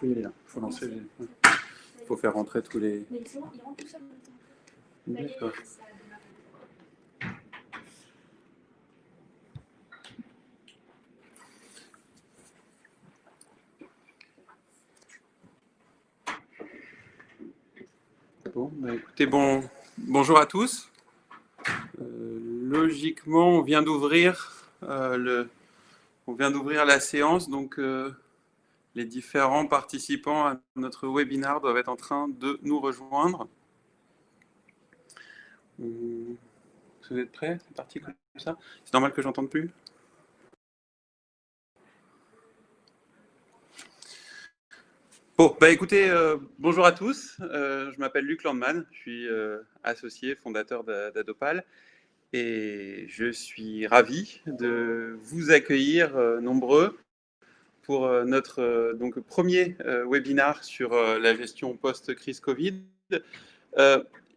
Oui, il est là. Il faut lancer. Il faut faire rentrer tous les. Mais ils rentrent tout seuls en même temps. D'accord. Bon, bah écoutez, bonjour à tous. Logiquement, on vient d'ouvrir la séance, donc les différents participants à notre webinaire doivent être en train de nous rejoindre. Vous êtes prêts? C'est parti comme ça? C'est normal que j'entende plus? Bon, bah écoutez, bonjour à tous. Je m'appelle Luc Landman, je suis associé, fondateur d'Adopal. Et je suis ravi de vous accueillir nombreux pour notre donc, premier webinaire sur la gestion post-crise Covid.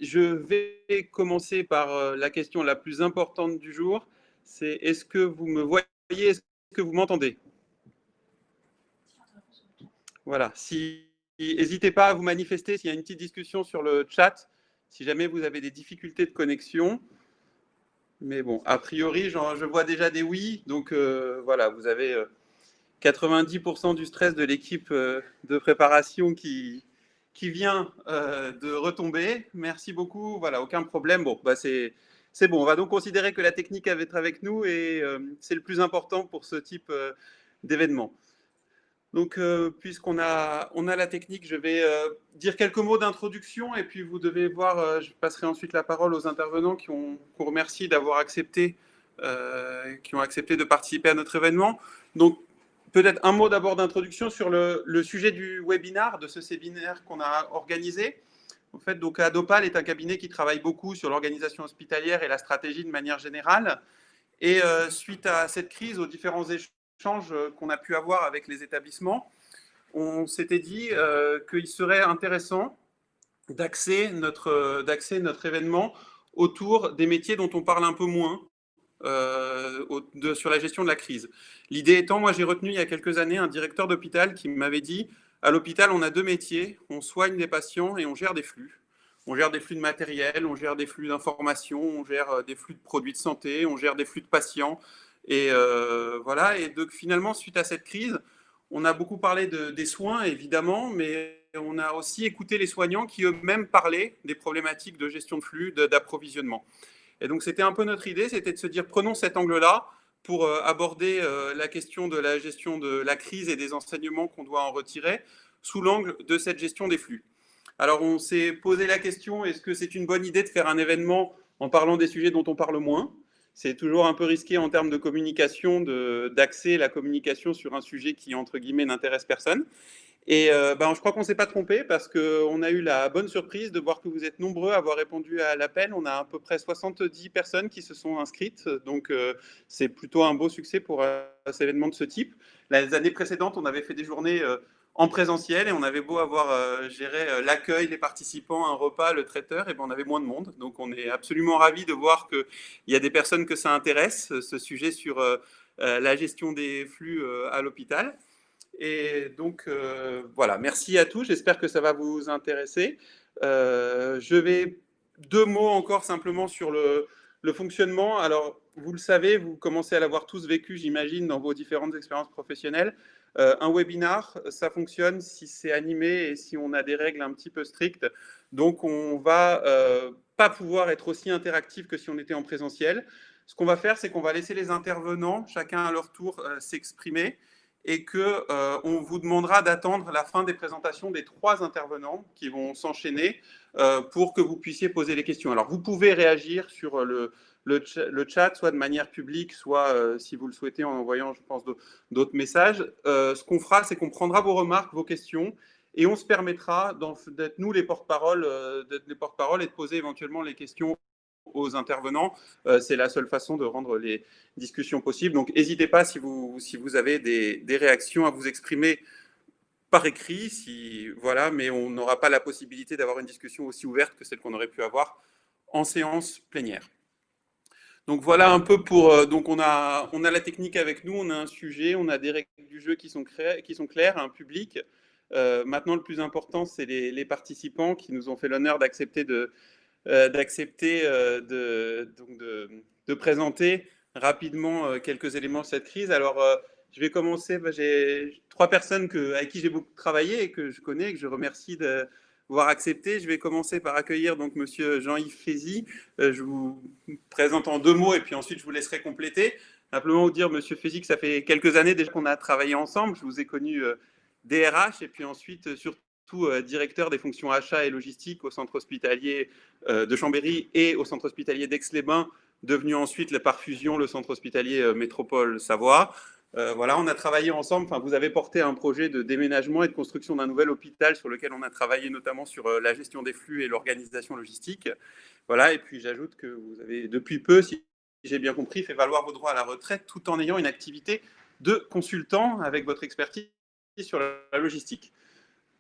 Je vais commencer par la question la plus importante du jour, c'est est-ce que vous me voyez, est-ce que vous m'entendez? Voilà, n'hésitez pas à vous manifester s'il y a une petite discussion sur le chat, si jamais vous avez des difficultés de connexion. Mais bon, a priori, je vois déjà des oui. Donc voilà, vous avez 90% du stress de l'équipe de préparation qui vient de retomber. Merci beaucoup. Voilà, aucun problème. Bon, bah c'est bon. On va donc considérer que la technique va être avec nous et c'est le plus important pour ce type d'événement. Donc, puisqu'on a la technique, je vais dire quelques mots d'introduction et puis vous devez voir, je passerai ensuite la parole aux intervenants qu'on remercie d'avoir accepté, qui ont accepté de participer à notre événement. Donc, peut-être un mot d'abord d'introduction sur le sujet du webinaire, de ce séminaire qu'on a organisé. En fait, donc Adopal est un cabinet qui travaille beaucoup sur l'organisation hospitalière et la stratégie de manière générale. Et suite à cette crise, aux différents échanges qu'on a pu avoir avec les établissements, on s'était dit qu'il serait intéressant d'axer notre événement autour des métiers dont on parle un peu moins sur la gestion de la crise. L'idée étant, moi j'ai retenu il y a quelques années un directeur d'hôpital qui m'avait dit à l'hôpital on a deux métiers, on soigne des patients et on gère des flux. On gère des flux de matériel, on gère des flux d'informations, on gère des flux de produits de santé, on gère des flux de patients. Et voilà. Et donc finalement, suite à cette crise, on a beaucoup parlé des soins, évidemment, mais on a aussi écouté les soignants qui eux-mêmes parlaient des problématiques de gestion de flux, d'approvisionnement. Et donc c'était un peu notre idée, c'était de se dire prenons cet angle-là pour aborder la question de la gestion de la crise et des enseignements qu'on doit en retirer sous l'angle de cette gestion des flux. Alors, on s'est posé la question, est-ce que c'est une bonne idée de faire un événement en parlant des sujets dont on parle moins? C'est toujours un peu risqué en termes de communication, d'axer la communication sur un sujet qui, entre guillemets, n'intéresse personne. Et je crois qu'on ne s'est pas trompé parce qu'on a eu la bonne surprise de voir que vous êtes nombreux à avoir répondu à l'appel. On a à peu près 70 personnes qui se sont inscrites, donc c'est plutôt un beau succès pour un événement de ce type. Les années précédentes, on avait fait des journées en présentiel et on avait beau avoir géré l'accueil, les participants, un repas, le traiteur, et ben on avait moins de monde. Donc on est absolument ravis de voir qu'il y a des personnes que ça intéresse, ce sujet sur la gestion des flux à l'hôpital. Et donc, voilà, merci à tous, j'espère que ça va vous intéresser. Je vais deux mots encore simplement sur le fonctionnement. Alors, vous le savez, vous commencez à l'avoir tous vécu, j'imagine, dans vos différentes expériences professionnelles. Un webinar, ça fonctionne si c'est animé et si on a des règles un petit peu strictes. Donc, on va pas pouvoir être aussi interactif que si on était en présentiel. Ce qu'on va faire, c'est qu'on va laisser les intervenants, chacun à leur tour, s'exprimer et qu'on vous demandera d'attendre la fin des présentations des trois intervenants qui vont s'enchaîner pour que vous puissiez poser les questions. Alors, vous pouvez réagir sur le chat, soit de manière publique, soit, si vous le souhaitez, en envoyant, je pense, d'autres messages. Ce qu'on fera, c'est qu'on prendra vos remarques, vos questions, et on se permettra d'être nous les porte-paroles et de poser éventuellement les questions aux intervenants. C'est la seule façon de rendre les discussions possibles. Donc, n'hésitez pas si vous avez des réactions à vous exprimer par écrit, voilà, mais on n'aura pas la possibilité d'avoir une discussion aussi ouverte que celle qu'on aurait pu avoir en séance plénière. Donc voilà un peu pour. Donc on a la technique avec nous, on a un sujet, on a des règles du jeu qui sont claires, un public. Maintenant, le plus important, c'est les participants qui nous ont fait l'honneur d'accepter de présenter rapidement quelques éléments de cette crise. Alors, je vais commencer. J'ai 3 personnes avec qui j'ai beaucoup travaillé et que je connais et que je remercie d'avoir accepté. Je vais commencer par accueillir donc Monsieur Jean-Yves Fézy. Je vous présente en 2 mots et puis ensuite je vous laisserai compléter. Simplement vous dire, Monsieur Fézy, que ça fait quelques années déjà qu'on a travaillé ensemble. Je vous ai connu DRH et puis ensuite surtout directeur des fonctions achats et logistique au centre hospitalier de Chambéry et au centre hospitalier d'Aix-les-Bains, devenu ensuite par fusion le centre hospitalier Métropole Savoie. Voilà, on a travaillé ensemble. Enfin, vous avez porté un projet de déménagement et de construction d'un nouvel hôpital sur lequel on a travaillé notamment sur la gestion des flux et l'organisation logistique. Voilà, et puis j'ajoute que vous avez depuis peu, si j'ai bien compris, fait valoir vos droits à la retraite tout en ayant une activité de consultant avec votre expertise sur la logistique.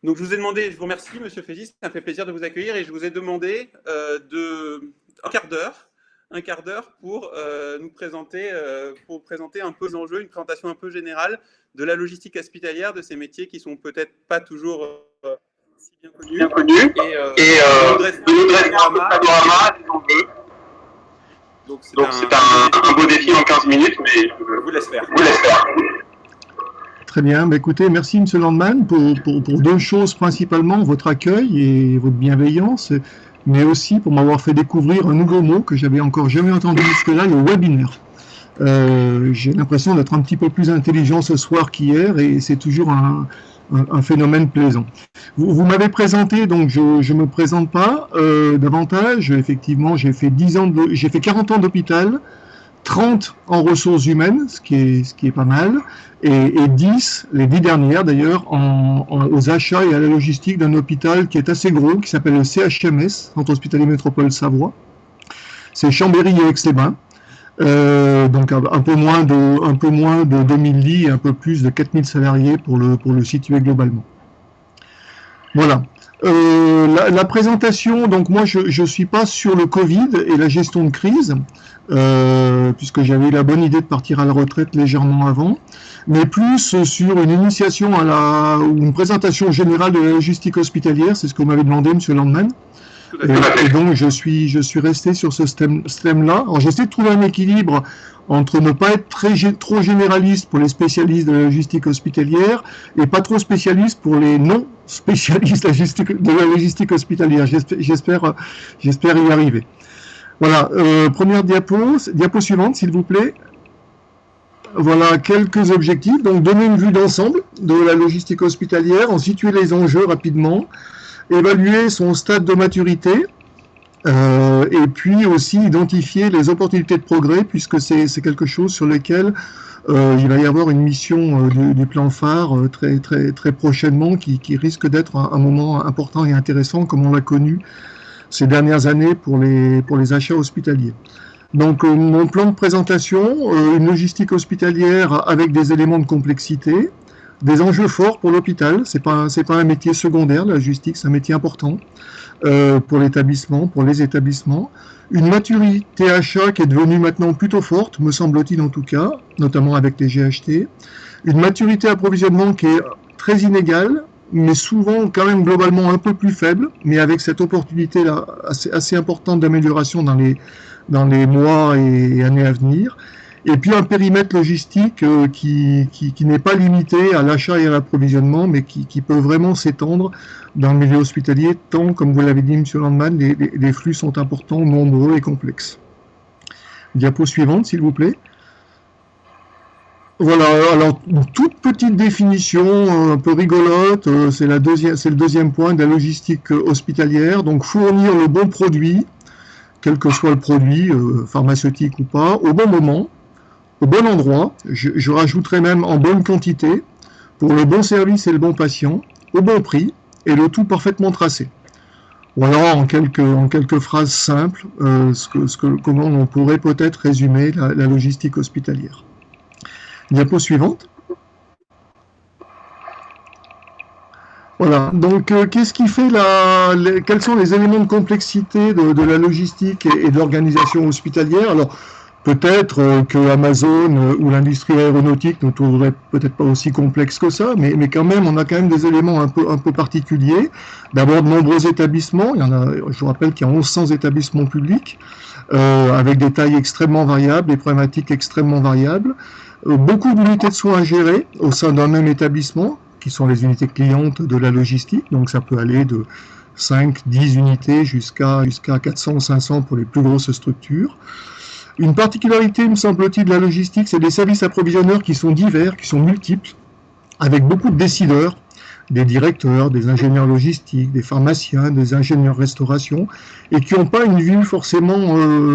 Donc, je vous ai demandé, je vous remercie, Monsieur Fézy, ça me fait plaisir de vous accueillir et je vous ai demandé un quart d'heure pour nous présenter, un peu les enjeux, une présentation un peu générale de la logistique hospitalière, de ces métiers qui sont peut-être pas toujours si bien connus. Et de nous dresser un panorama des enjeux. Donc, c'est un beau défi en 15 minutes, mais je vous laisse faire. Très bien. Bah, écoutez, merci M. Landman pour 2 choses principalement, votre accueil et votre bienveillance, mais aussi pour m'avoir fait découvrir un nouveau mot que j'avais encore jamais entendu jusque-là, le webinaire. J'ai l'impression d'être un petit peu plus intelligent ce soir qu'hier et c'est toujours un phénomène plaisant. Vous m'avez présenté, donc je ne me présente pas davantage. Effectivement, j'ai fait 40 ans d'hôpital, 30 en ressources humaines, ce qui est pas mal, et 10, les 10 dernières d'ailleurs, aux achats et à la logistique d'un hôpital qui est assez gros, qui s'appelle le CHMS, Centre Hospitalier Métropole Savoie. C'est Chambéry et Aix-les-Bains. Donc un peu moins de 2000 lits et un peu plus de 4000 salariés pour le situer globalement. Voilà. La présentation, donc moi je suis pas sur le Covid et la gestion de crise, puisque j'avais eu la bonne idée de partir à la retraite légèrement avant, mais plus sur une initiation ou une présentation générale de la logistique hospitalière, c'est ce que vous m'avez demandé, M. Landman. Et donc je suis resté sur ce thème-là. Alors j'essaie de trouver un équilibre entre ne pas être trop généraliste pour les spécialistes de la logistique hospitalière et pas trop spécialiste pour les non spécialistes de la logistique hospitalière. J'espère y arriver. Voilà, première diapo suivante s'il vous plaît. Voilà quelques objectifs. Donc donner une vue d'ensemble de la logistique hospitalière, en situer les enjeux rapidement, évaluer son stade de maturité, et puis aussi identifier les opportunités de progrès, puisque c'est quelque chose sur lequel il va y avoir une mission du plan phare très prochainement qui risque d'être un moment important et intéressant comme on l'a connu ces dernières années pour les achats hospitaliers. Donc mon plan de présentation, une logistique hospitalière avec des éléments de complexité, des enjeux forts pour l'hôpital, c'est pas un métier secondaire, la logistique, c'est un métier important pour les établissements. Une maturité achat qui est devenue maintenant plutôt forte, me semble-t-il en tout cas, notamment avec les GHT. Une maturité approvisionnement qui est très inégale, mais souvent quand même globalement un peu plus faible, mais avec cette opportunité-là assez importante d'amélioration dans les mois et années à venir. Et puis un périmètre logistique qui n'est pas limité à l'achat et à l'approvisionnement, mais qui peut vraiment s'étendre dans le milieu hospitalier, tant, comme vous l'avez dit, M. Landman, les flux sont importants, nombreux et complexes. Diapo suivante, s'il vous plaît. Voilà, alors, une toute petite définition, un peu rigolote, c'est le deuxième point de la logistique hospitalière. Donc, fournir le bon produit, quel que soit le produit, pharmaceutique ou pas, au bon moment, au bon endroit, je rajouterais même en bonne quantité, pour le bon service et le bon patient, au bon prix, et le tout parfaitement tracé. Voilà en quelques phrases simples comment on pourrait peut-être résumer la logistique hospitalière. Diapo suivante. Voilà, donc qu'est-ce qui fait quels sont les éléments de complexité de la logistique et de l'organisation hospitalière? Alors, Peut-être que Amazon ou l'industrie aéronautique ne trouverait peut-être pas aussi complexe que ça, mais quand même, on a quand même des éléments un peu particuliers. D'abord, de nombreux établissements. Il y en a, je vous rappelle qu'il y a 1100 établissements publics, avec des tailles extrêmement variables, des problématiques extrêmement variables. Beaucoup d'unités de soins à gérer au sein d'un même établissement, qui sont les unités clientes de la logistique. Donc, ça peut aller de 5, 10 unités jusqu'à 400 ou 500 pour les plus grosses structures. Une particularité, me semble-t-il, de la logistique, c'est des services approvisionneurs qui sont divers, qui sont multiples, avec beaucoup de décideurs, des directeurs, des ingénieurs logistiques, des pharmaciens, des ingénieurs restauration, et qui n'ont pas une vue forcément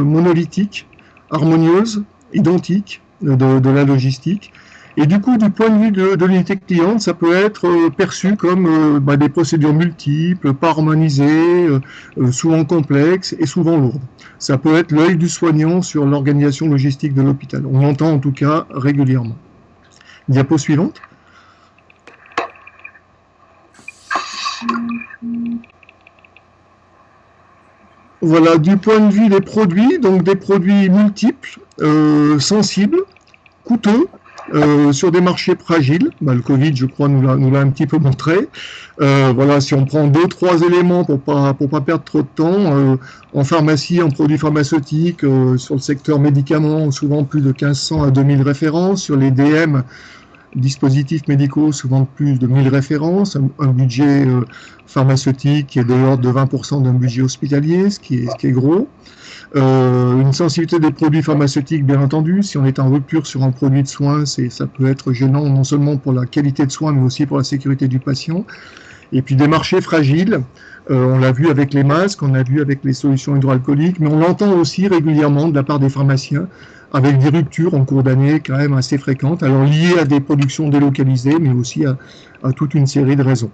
monolithique, harmonieuse, identique de la logistique. Et du coup, du point de vue de l'unité cliente, ça peut être perçu comme des procédures multiples, pas harmonisées, souvent complexes et souvent lourdes. Ça peut être l'œil du soignant sur l'organisation logistique de l'hôpital. On l'entend en tout cas régulièrement. Diapo suivante. Voilà, du point de vue des produits, donc des produits multiples, sensibles, coûteux, sur des marchés fragiles. Le Covid, je crois, nous l'a un petit peu montré. Voilà, si on prend 2-3 éléments pour pas perdre trop de temps, en pharmacie, en produits pharmaceutiques, sur le secteur médicaments, souvent plus de 1500 à 2000 références. Sur les DM, dispositifs médicaux, souvent plus de 1000 références. Un budget pharmaceutique qui est de l'ordre de 20% d'un budget hospitalier, ce qui est gros. Une sensibilité des produits pharmaceutiques, bien entendu. Si on est en rupture sur un produit de soins, ça peut être gênant non seulement pour la qualité de soins, mais aussi pour la sécurité du patient. Et puis des marchés fragiles, on l'a vu avec les masques, on l'a vu avec les solutions hydroalcooliques, mais on l'entend aussi régulièrement de la part des pharmaciens, avec des ruptures en cours d'année quand même assez fréquentes, alors liées à des productions délocalisées, mais aussi à toute une série de raisons.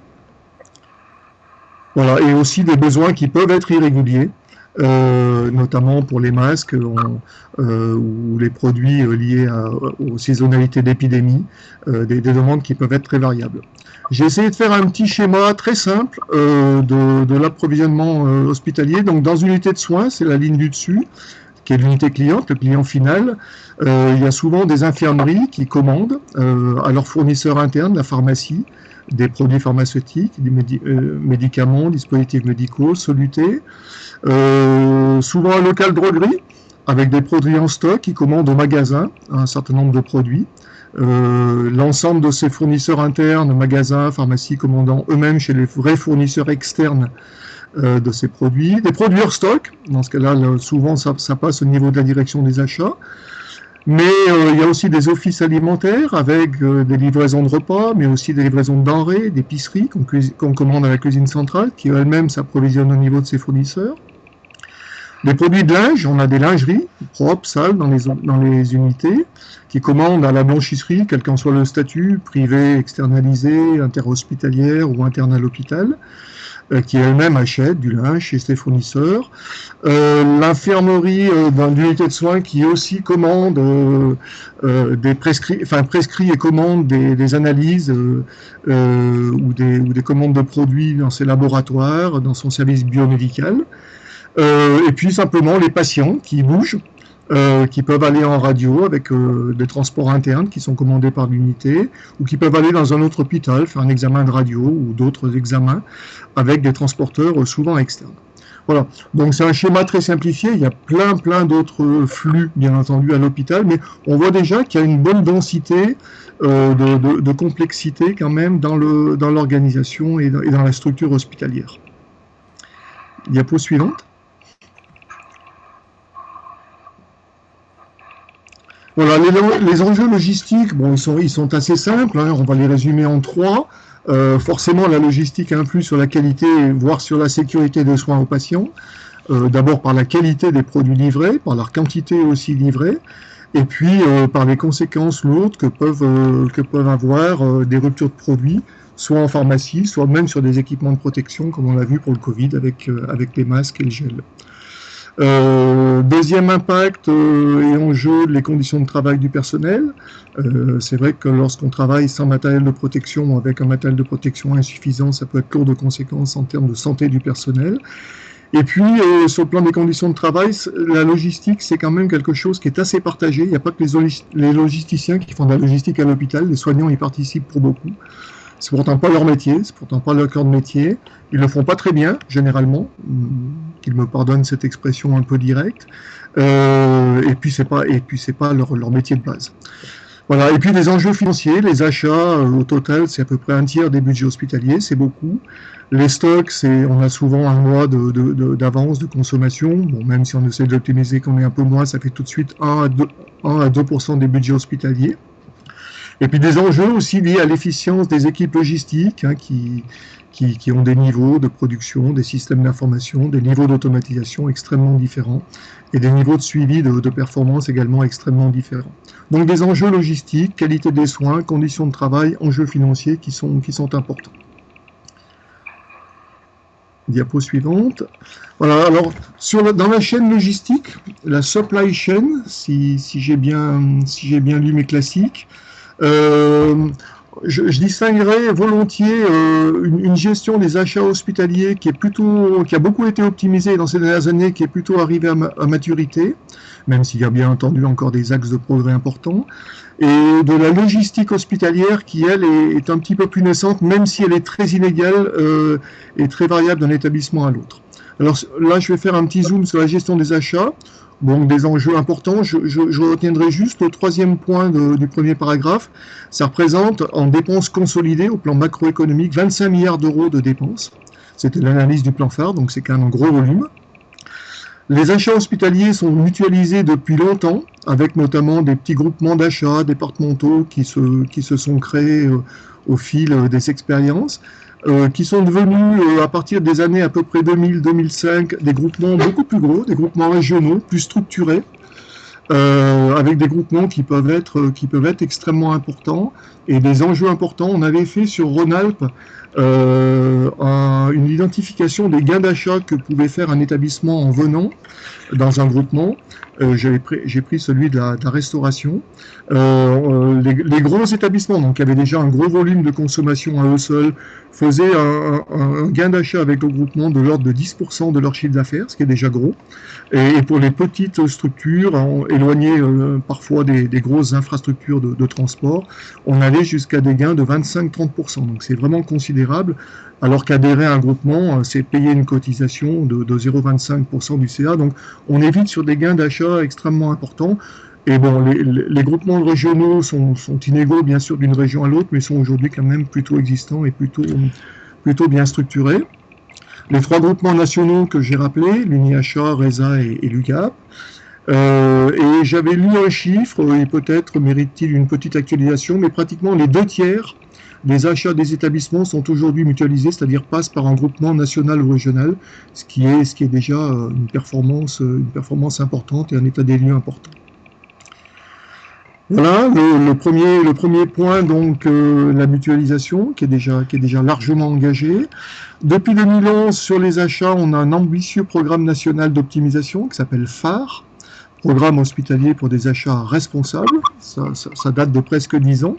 Voilà, et aussi des besoins qui peuvent être irréguliers, notamment pour les masques ou les produits liés aux saisonnalités d'épidémie, des demandes qui peuvent être très variables. J'ai essayé de faire un petit schéma très simple de l'approvisionnement hospitalier. Donc dans une unité de soins, c'est la ligne du dessus, qui est l'unité cliente, le client final. Il y a souvent des infirmeries qui commandent à leurs fournisseurs internes, la pharmacie, des produits pharmaceutiques, des médicaments, dispositifs médicaux, solutés. Souvent un local droguerie, avec des produits en stock, qui commandent au magasin un certain nombre de produits. L'ensemble de ces fournisseurs internes, magasins, pharmacies, commandant eux-mêmes chez les vrais fournisseurs externes de ces produits. Des produits hors stock, dans ce cas-là, souvent ça passe au niveau de la direction des achats. Mais il y a aussi des offices alimentaires avec des livraisons de repas, mais aussi des livraisons de denrées, d'épiceries qu'on commande à la cuisine centrale, qui elle-même s'approvisionne au niveau de ses fournisseurs. Des produits de linge, on a des lingeries propres, sales dans les unités, qui commandent à la blanchisserie, quel qu'en soit le statut, privé, externalisé, interhospitalière ou interne à l'hôpital, qui elle-même achète du linge chez ses fournisseurs. L'infirmerie dans l'unité de soins qui aussi commande prescrit et commande des analyses ou des commandes de produits dans ses laboratoires, dans son service biomédical. Et puis simplement les patients qui bougent, qui peuvent aller en radio avec des transports internes qui sont commandés par l'unité, ou qui peuvent aller dans un autre hôpital, faire un examen de radio ou d'autres examens avec des transporteurs souvent externes. Voilà, donc c'est un schéma très simplifié, il y a plein d'autres flux bien entendu à l'hôpital, mais on voit déjà qu'il y a une bonne densité de complexité quand même dans l'organisation et dans la structure hospitalière. Diapo suivante. Voilà, les enjeux logistiques, bon, ils sont assez simples, hein, on va les résumer en 3. Forcément, la logistique influe sur la qualité, voire sur la sécurité des soins aux patients. D'abord par la qualité des produits livrés, par leur quantité aussi livrée, et puis par les conséquences lourdes que peuvent avoir des ruptures de produits, soit en pharmacie, soit même sur des équipements de protection, comme on l'a vu pour le Covid avec les masques et le gel. Deuxième impact et enjeu, les conditions de travail du personnel. C'est vrai que lorsqu'on travaille sans matériel de protection ou avec un matériel de protection insuffisant, ça peut être lourd de conséquences en termes de santé du personnel. Et puis, sur le plan des conditions de travail, la logistique, c'est quand même quelque chose qui est assez partagé. Il n'y a pas que les logisticiens qui font de la logistique à l'hôpital, les soignants y participent pour beaucoup. C'est pourtant pas leur métier, c'est pourtant pas leur cœur de métier. Ils le font pas très bien, généralement. Qu'ils me pardonnent cette expression un peu directe. Et puis c'est pas leur métier de base. Voilà. Et puis les enjeux financiers, les achats, au total, c'est à peu près un tiers des budgets hospitaliers, c'est beaucoup. Les stocks, on a souvent un mois d'avance de consommation. Bon, même si on essaie de l'optimiser, qu'on est un peu moins, ça fait tout de suite 1 à 2% des budgets hospitaliers. Et puis des enjeux aussi liés à l'efficience des équipes logistiques, hein, qui ont des niveaux de production, des systèmes d'information, des niveaux d'automatisation extrêmement différents et des niveaux de suivi de performance également extrêmement différents. Donc des enjeux logistiques, qualité des soins, conditions de travail, enjeux financiers qui sont importants. Diapo suivante. Voilà, alors dans la chaîne logistique, la supply chain, si j'ai bien lu mes classiques, je distinguerais volontiers une gestion des achats hospitaliers qui a beaucoup été optimisée dans ces dernières années, qui est plutôt arrivée à maturité, même s'il y a bien entendu encore des axes de progrès importants, et de la logistique hospitalière qui, elle, est un petit peu plus naissante, même si elle est très inégale et très variable d'un établissement à l'autre. Alors là, je vais faire un petit zoom sur la gestion des achats. Donc des enjeux importants, je retiendrai juste le troisième point du premier paragraphe. Ça représente en dépenses consolidées au plan macroéconomique 25 milliards d'euros de dépenses. C'était l'analyse du plan phare, donc c'est quand même un gros volume. Les achats hospitaliers sont mutualisés depuis longtemps, avec notamment des petits groupements d'achats départementaux qui se sont créés au fil des expériences. Qui sont devenus, à partir des années à peu près 2000-2005, des groupements beaucoup plus gros, des groupements régionaux, plus structurés, avec des groupements qui peuvent être extrêmement importants et des enjeux importants. On avait fait sur Rhône-Alpes une identification des gains d'achat que pouvait faire un établissement en venant dans un groupement. J'ai pris celui de la restauration. Les gros établissements, donc qui avaient déjà un gros volume de consommation à eux seuls, faisaient un gain d'achat avec le groupement de l'ordre de 10% de leur chiffre d'affaires, ce qui est déjà gros. Et pour les petites structures, éloignées parfois des grosses infrastructures de transport, on allait jusqu'à des gains de 25-30%. Donc c'est vraiment considérable, alors qu'adhérer à un groupement, c'est payer une cotisation de 0,25% du CA. Donc on est vite sur des gains d'achat extrêmement importants. Et bon, les groupements régionaux sont inégaux, bien sûr, d'une région à l'autre, mais sont aujourd'hui quand même plutôt existants et plutôt bien structurés. Les trois groupements nationaux que j'ai rappelés, l'UniAchat, RESA et l'UGAP. Et j'avais lu un chiffre, et peut-être mérite-t-il une petite actualisation, mais pratiquement les 2/3 des achats des établissements sont aujourd'hui mutualisés, c'est-à-dire passent par un groupement national ou régional, ce qui est déjà une performance importante et un état des lieux important. Voilà, le premier point, donc la mutualisation, qui est déjà largement engagée. Depuis 2011, sur les achats, on a un ambitieux programme national d'optimisation qui s'appelle phare, programme hospitalier pour des achats responsables. Ça date de presque 10 ans.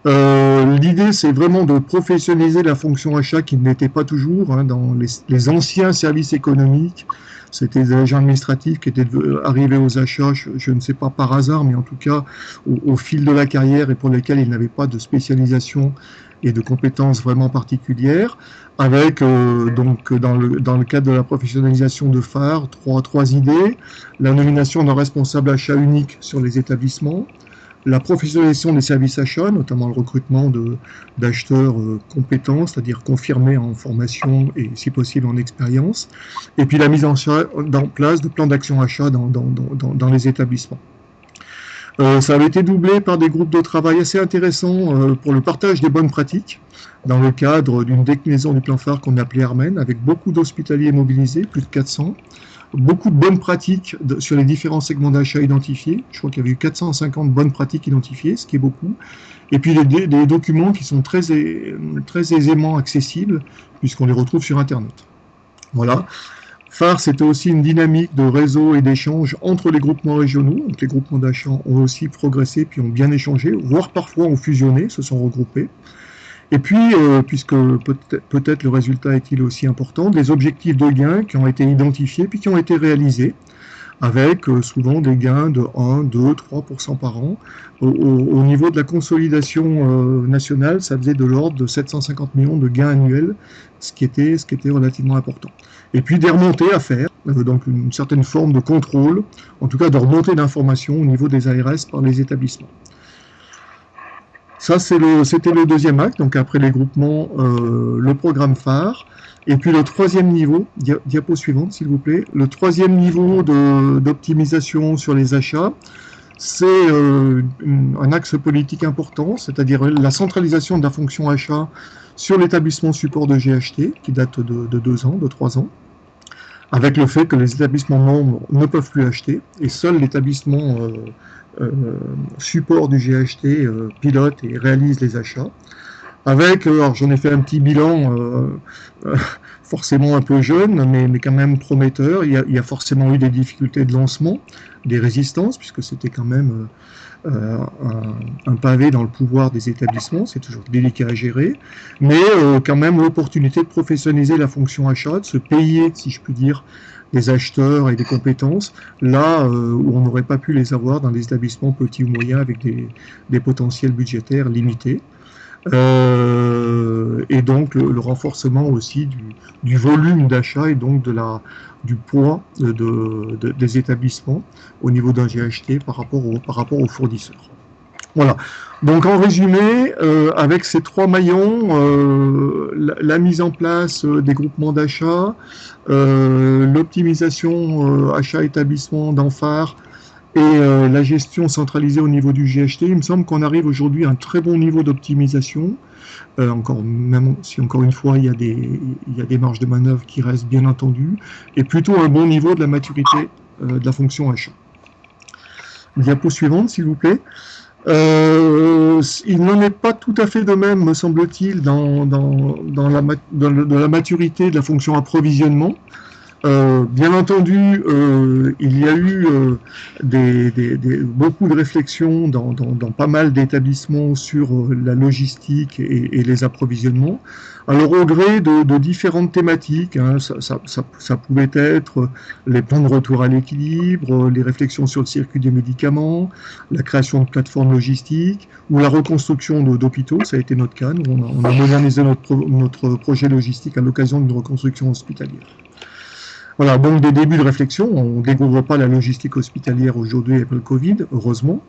L'idée, c'est vraiment de professionnaliser la fonction achat qui ne l'était pas toujours dans les anciens services économiques. C'était des agents administratifs qui étaient arrivés aux achats, je ne sais pas par hasard, mais en tout cas au fil de la carrière et pour lesquels ils n'avaient pas de spécialisation et de compétences vraiment particulières, avec donc dans le cadre de la professionnalisation de phare, trois idées: la nomination d'un responsable achat unique sur les établissements, la professionnalisation des services achats, notamment le recrutement d'acheteurs compétents, c'est-à-dire confirmés en formation et si possible en expérience, et puis la mise en place de plans d'action achat dans les établissements. Ça avait été doublé par des groupes de travail assez intéressants pour le partage des bonnes pratiques, dans le cadre d'une déclinaison du plan phare qu'on appelait Armen, avec beaucoup d'hospitaliers mobilisés, plus de 400, beaucoup de bonnes pratiques sur les différents segments d'achat identifiés. Je crois qu'il y avait eu 450 bonnes pratiques identifiées, ce qui est beaucoup. Et puis des documents qui sont très aisément accessibles, puisqu'on les retrouve sur Internet. Voilà. phare, c'était aussi une dynamique de réseau et d'échange entre les groupements régionaux. Donc les groupements d'achat ont aussi progressé, puis ont bien échangé, voire parfois ont fusionné, se sont regroupés. Et puis, puisque peut-être le résultat est-il aussi important, des objectifs de gains qui ont été identifiés puis qui ont été réalisés, avec souvent des gains de 1, 2, 3% par an. Au niveau de la consolidation nationale, ça faisait de l'ordre de 750 millions de gains annuels, ce qui était relativement important. Et puis des remontées à faire, donc une certaine forme de contrôle, en tout cas de remontée d'informations au niveau des ARS par les établissements. Ça, c'était le deuxième acte, donc après les groupements, le programme phare. Et puis le troisième niveau, diapo suivante s'il vous plaît, le troisième niveau d'optimisation sur les achats, c'est un axe politique important, c'est-à-dire la centralisation de la fonction achat sur l'établissement support de GHT, qui date de 2 ans, de 3 ans, avec le fait que les établissements membres ne peuvent plus acheter, et seul l'établissement support du GHT pilote et réalise les achats. Avec, alors j'en ai fait un petit bilan, forcément un peu jeune, mais quand même prometteur. Il y a forcément eu des difficultés de lancement, des résistances, puisque c'était quand même un pavé dans le pouvoir des établissements, c'est toujours délicat à gérer, mais quand même l'opportunité de professionnaliser la fonction achat, de se payer, si je puis dire, des acheteurs et des compétences, là où on n'aurait pas pu les avoir dans des établissements petits ou moyens avec des potentiels budgétaires limités. Et donc le renforcement aussi du volume d'achat et donc du poids des établissements au niveau d'un GHT par rapport aux fournisseurs. Voilà. Donc en résumé, avec ces 3 maillons, la mise en place des groupements d'achat, l'optimisation achat-établissement d'Enphare, et la gestion centralisée au niveau du GHT, il me semble qu'on arrive aujourd'hui à un très bon niveau d'optimisation, même si encore une fois il y a des marges de manœuvre qui restent bien entendu, et plutôt un bon niveau de la maturité de la fonction achat. Diapo suivante s'il vous plaît. Il n'en est pas tout à fait de même, me semble-t-il, dans la maturité de la fonction approvisionnement. Bien entendu, il y a eu beaucoup de réflexions dans pas mal d'établissements sur la logistique et les approvisionnements. Alors au gré de différentes thématiques, hein, ça pouvait être les plans de retour à l'équilibre, les réflexions sur le circuit des médicaments, la création de plateformes logistiques ou la reconstruction d'hôpitaux, ça a été notre cas. On a modernisé notre projet logistique à l'occasion d'une reconstruction hospitalière. Voilà, donc des débuts de réflexion. On ne découvre pas la logistique hospitalière aujourd'hui avec le Covid, heureusement.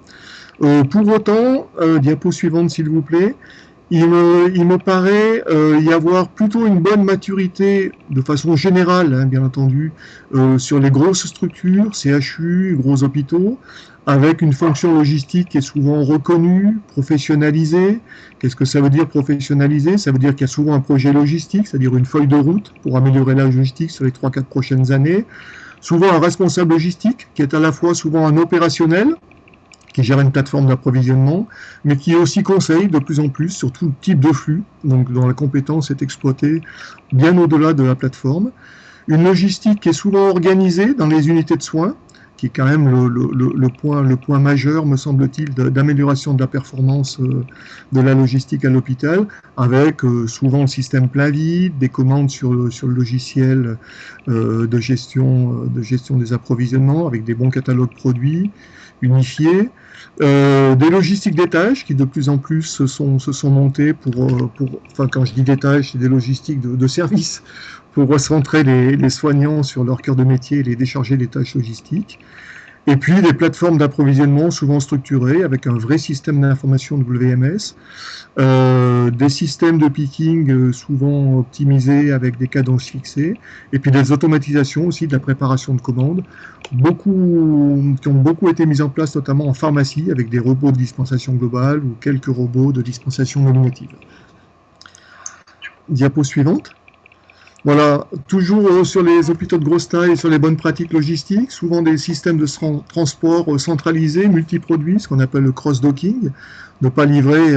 Pour autant, diapo suivante s'il vous plaît, il me paraît y avoir plutôt une bonne maturité de façon générale, hein, bien entendu, sur les grosses structures, CHU, gros hôpitaux, avec une fonction logistique qui est souvent reconnue, professionnalisée. Qu'est-ce que ça veut dire professionnaliser? Ça veut dire qu'il y a souvent un projet logistique, c'est-à-dire une feuille de route pour améliorer la logistique sur les 3-4 prochaines années. Souvent un responsable logistique qui est à la fois souvent un opérationnel, qui gère une plateforme d'approvisionnement, mais qui aussi conseille de plus en plus sur tout type de flux, donc dont la compétence est exploitée bien au-delà de la plateforme. Une logistique qui est souvent organisée dans les unités de soins, qui est quand même le point majeur, me semble-t-il, d'amélioration de la performance de la logistique à l'hôpital, avec souvent le système plein vide, des commandes sur le logiciel de gestion des approvisionnements, avec des bons catalogues produits unifiés, des logistiques d'étage qui de plus en plus se sont montées enfin quand je dis d'étage, c'est des logistiques de service, pour recentrer les soignants sur leur cœur de métier et les décharger des tâches logistiques. Et puis des plateformes d'approvisionnement souvent structurées avec un vrai système d'information WMS, des systèmes de picking souvent optimisés avec des cadences fixées, et puis des automatisations aussi de la préparation de commandes, qui ont beaucoup été mises en place notamment en pharmacie avec des robots de dispensation globale ou quelques robots de dispensation nominative. Diapo suivante. Voilà, toujours sur les hôpitaux de grosse taille et sur les bonnes pratiques logistiques, souvent des systèmes de transport centralisés, multiproduits, ce qu'on appelle le cross-docking, ne pas livrer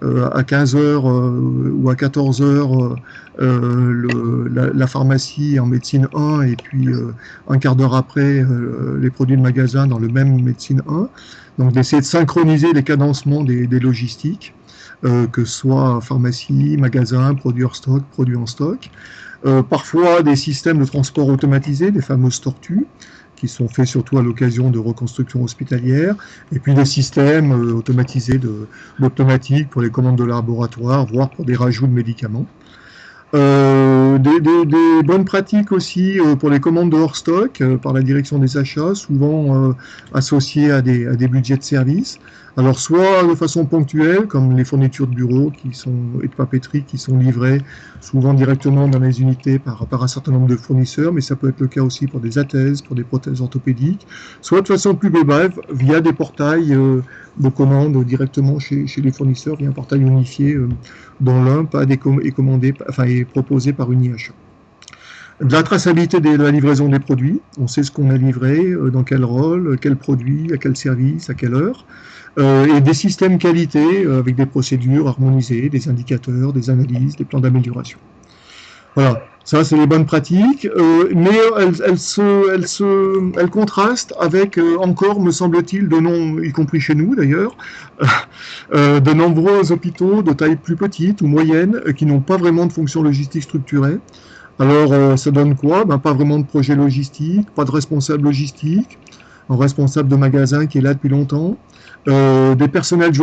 à 15 heures ou à 14 heures la pharmacie en médecine 1 et puis un quart d'heure après les produits de magasin dans le même médecine 1. Donc d'essayer de synchroniser les cadencements des logistiques, que ce soit pharmacie, magasin, produits hors stock, produits en stock. Parfois des systèmes de transport automatisés, des fameuses tortues, qui sont faits surtout à l'occasion de reconstruction hospitalière, et puis des systèmes automatisés d'optomatique pour les commandes de laboratoire, voire pour des rajouts de médicaments. Des bonnes pratiques aussi pour les commandes de hors stock par la direction des achats, souvent associées à des budgets de service. Alors soit de façon ponctuelle, comme les fournitures de bureau et de papeterie qui sont livrées souvent directement dans les unités par un certain nombre de fournisseurs, mais ça peut être le cas aussi pour des athèses, pour des prothèses orthopédiques, soit de façon plus globale via des portails de commandes directement chez les fournisseurs, via un portail unifié dont l'un est proposé par une IHA. De la traçabilité de la livraison des produits, on sait ce qu'on a livré, dans quel rôle, quel produit, à quel service, à quelle heure, et des systèmes qualité avec des procédures harmonisées, des indicateurs, des analyses, des plans d'amélioration. Voilà, ça c'est les bonnes pratiques, mais elles contrastent avec encore, me semble-t-il, y compris chez nous d'ailleurs, de nombreux hôpitaux de taille plus petite ou moyenne qui n'ont pas vraiment de fonction logistique structurée. Alors, ça donne quoi? Pas vraiment de projet logistique, pas de responsable logistique, un responsable de magasin qui est là depuis longtemps, des personnels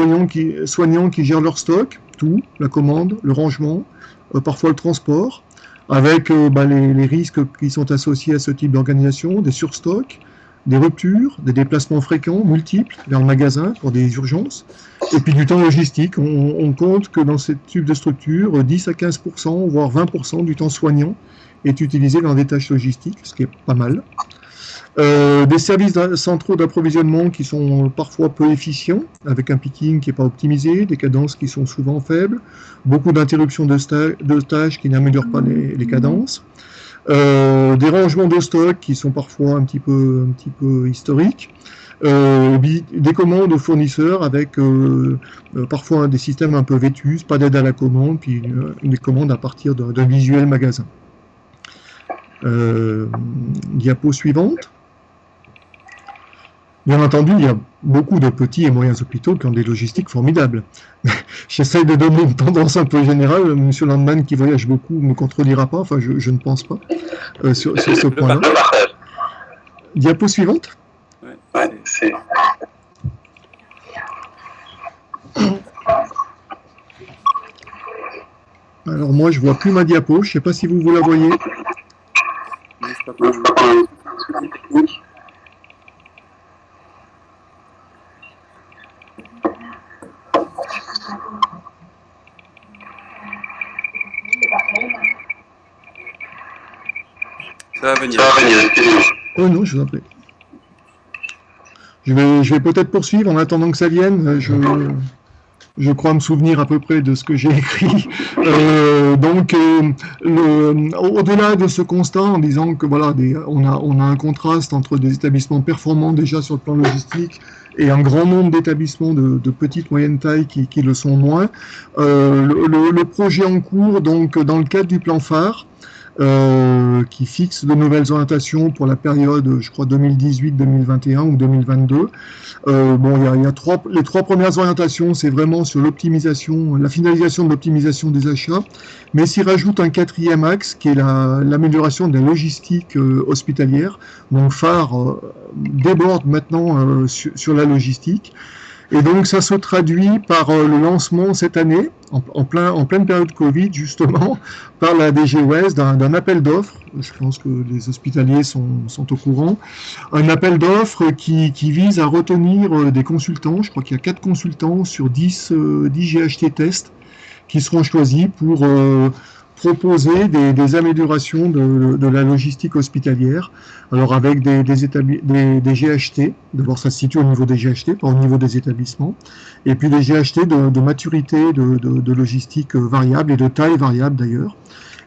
soignants qui gèrent leur stock, tout, la commande, le rangement, parfois le transport, avec les risques qui sont associés à ce type d'organisation, des surstocks, des ruptures, des déplacements fréquents, multiples, vers le magasin pour des urgences, et puis du temps logistique. On compte que dans ce type de structure, 10 à 15%, voire 20% du temps soignant est utilisé dans des tâches logistiques, ce qui est pas mal. Des services centraux d'approvisionnement qui sont parfois peu efficients, avec un picking qui n'est pas optimisé, des cadences qui sont souvent faibles, beaucoup d'interruptions de tâches qui n'améliorent pas les cadences, des rangements de stock qui sont parfois un petit peu historiques, des commandes aux fournisseurs avec parfois des systèmes un peu vétus, pas d'aide à la commande, puis une commande à partir d'un visuel magasin. Diapo suivante. Bien entendu, il y a beaucoup de petits et moyens hôpitaux qui ont des logistiques formidables. J'essaie de donner une tendance un peu générale. Monsieur Landman, qui voyage beaucoup, ne me contredira pas. Enfin, je ne pense pas sur ce point-là. Diapo suivante. Ouais, c'est... Alors moi, je vois plus ma diapo. Je ne sais pas si vous la voyez. Ça va venir. Oh non, je vous en prie. Je vais peut-être poursuivre en attendant que ça vienne. Je crois me souvenir à peu près de ce que j'ai écrit. Donc, au-delà de ce constat, en disant que voilà, on a un contraste entre des établissements performants déjà sur le plan logistique et un grand nombre d'établissements de petite moyenne taille qui le sont moins. Le projet en cours, donc dans le cadre du plan phare, qui fixe de nouvelles orientations pour la période, je crois, 2018-2021 ou 2022. Il y a les trois premières orientations, c'est vraiment sur l'optimisation, la finalisation de l'optimisation des achats, mais s'y rajoute un quatrième axe qui est l'amélioration de la logistique hospitalière. Donc phare déborde maintenant sur la logistique. Et donc, ça se traduit par le lancement cette année, en pleine période Covid, justement, par la DGOS d'un appel d'offres. Je pense que les hospitaliers sont au courant. Un appel d'offres qui vise à retenir des consultants. Je crois qu'il y a 4 consultants sur 10 GHT tests qui seront choisis pour proposer des améliorations de la logistique hospitalière. Alors avec des GHT, d'abord ça se situe au niveau des GHT, pas au niveau des établissements, et puis des GHT de maturité de logistique variable et de taille variable d'ailleurs.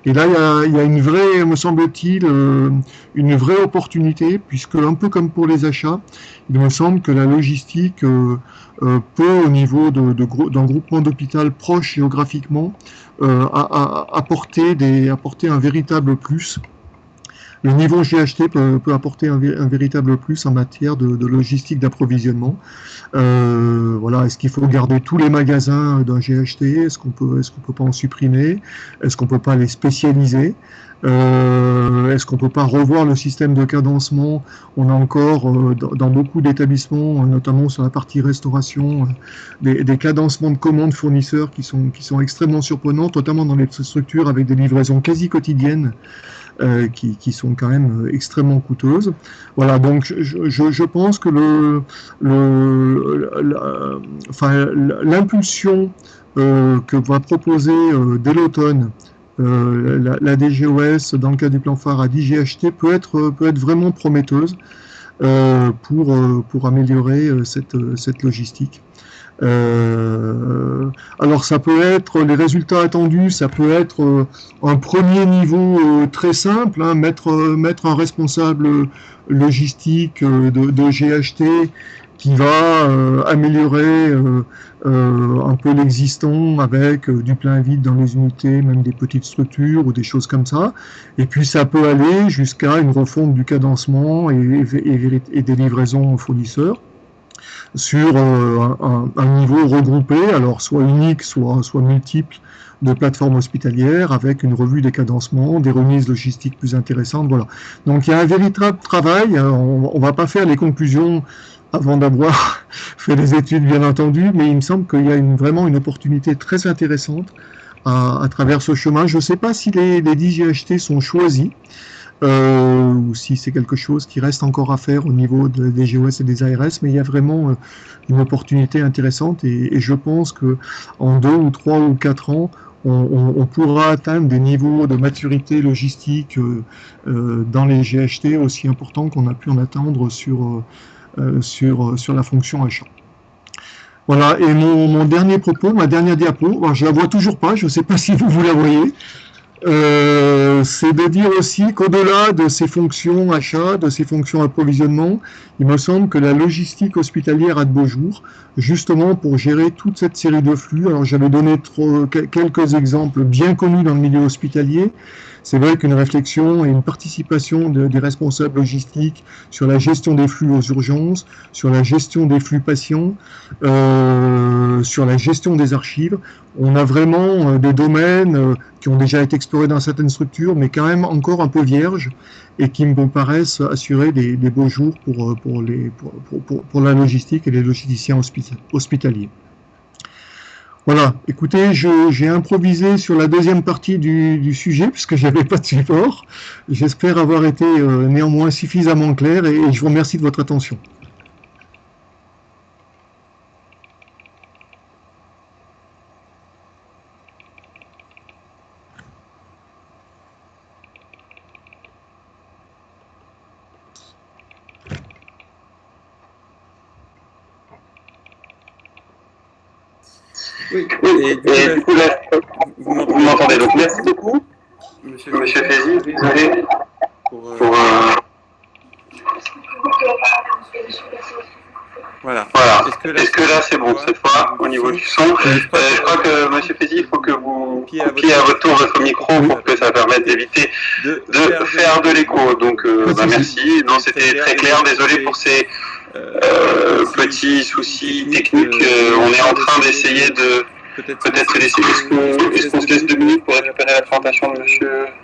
Et là, il y a une vraie, me semble-t-il, une vraie opportunité, puisque un peu comme pour les achats, il me semble que la logistique peut, au niveau d'un groupement d'hôpital proche géographiquement, apporter un véritable plus. Le niveau GHT peut apporter un véritable plus en matière de logistique d'approvisionnement. Voilà, est-ce qu'il faut garder tous les magasins d'un GHT? Est-ce qu'on peut pas en supprimer? Est-ce qu'on peut pas les spécialiser? Est-ce qu'on peut pas revoir le système de cadencement? On a encore dans beaucoup d'établissements, notamment sur la partie restauration, des cadencements de commandes fournisseurs qui sont extrêmement surprenants, notamment dans les structures avec des livraisons quasi quotidiennes. Qui sont quand même extrêmement coûteuses. Voilà, donc je pense que l'impulsion que va proposer dès l'automne la DGOS dans le cadre du plan phare à 10 GHT peut être vraiment prometteuse pour améliorer cette logistique. Alors ça peut être les résultats attendus, ça peut être un premier niveau très simple, hein, mettre un responsable logistique de GHT qui va améliorer un peu l'existant avec du plein vide dans les unités, même des petites structures ou des choses comme ça. Et puis ça peut aller jusqu'à une refonte du cadencement et des livraisons aux fournisseurs sur un niveau regroupé, alors soit unique, soit multiple, de plateformes hospitalières, avec une revue des cadencements, des remises logistiques plus intéressantes, voilà. Donc il y a un véritable travail, on va pas faire les conclusions avant d'avoir fait les études, bien entendu, mais il me semble qu'il y a vraiment une opportunité très intéressante à travers ce chemin. Je ne sais pas si les 10 GHT sont choisis, ou si c'est quelque chose qui reste encore à faire au niveau des GOS et des ARS, mais il y a vraiment une opportunité intéressante et je pense que en 2 ou 3 ou 4 ans, on pourra atteindre des niveaux de maturité logistique dans les GHT aussi importants qu'on a pu en attendre sur la fonction achat. Voilà, et mon dernier propos, ma dernière diapo, je la vois toujours pas, je ne sais pas si vous la voyez. C'est de dire aussi qu'au-delà de ces fonctions achat, de ces fonctions approvisionnement, il me semble que la logistique hospitalière a de beaux jours, justement pour gérer toute cette série de flux. Alors j'avais donné quelques exemples bien connus dans le milieu hospitalier. C'est vrai qu'une réflexion et une participation des responsables logistiques sur la gestion des flux aux urgences, sur la gestion des flux patients, sur la gestion des archives, on a vraiment des domaines qui ont déjà été explorés dans certaines structures, mais quand même encore un peu vierges et qui me paraissent assurer des beaux jours pour la logistique et les logisticiens hospitaliers. Voilà, écoutez, j'ai improvisé sur la deuxième partie du sujet, puisque je n'avais pas de support. J'espère avoir été néanmoins suffisamment clair et je vous remercie de votre attention. Oui, et du coup, là, vous m'entendez, donc merci beaucoup, Monsieur Fézy, désolé pour Voilà. Est-ce que là c'est bon cette fois au niveau du son? Je crois que Monsieur Fézy, il faut que vous coupiez à votre tour votre micro pour que ça permette d'éviter de faire de l'écho. Donc merci. Non, c'était très clair. Désolé pour ces petits soucis techniques. On est en train d'essayer de peut-être laisser. Est-ce qu'on se laisse 2 minutes pour récupérer la présentation de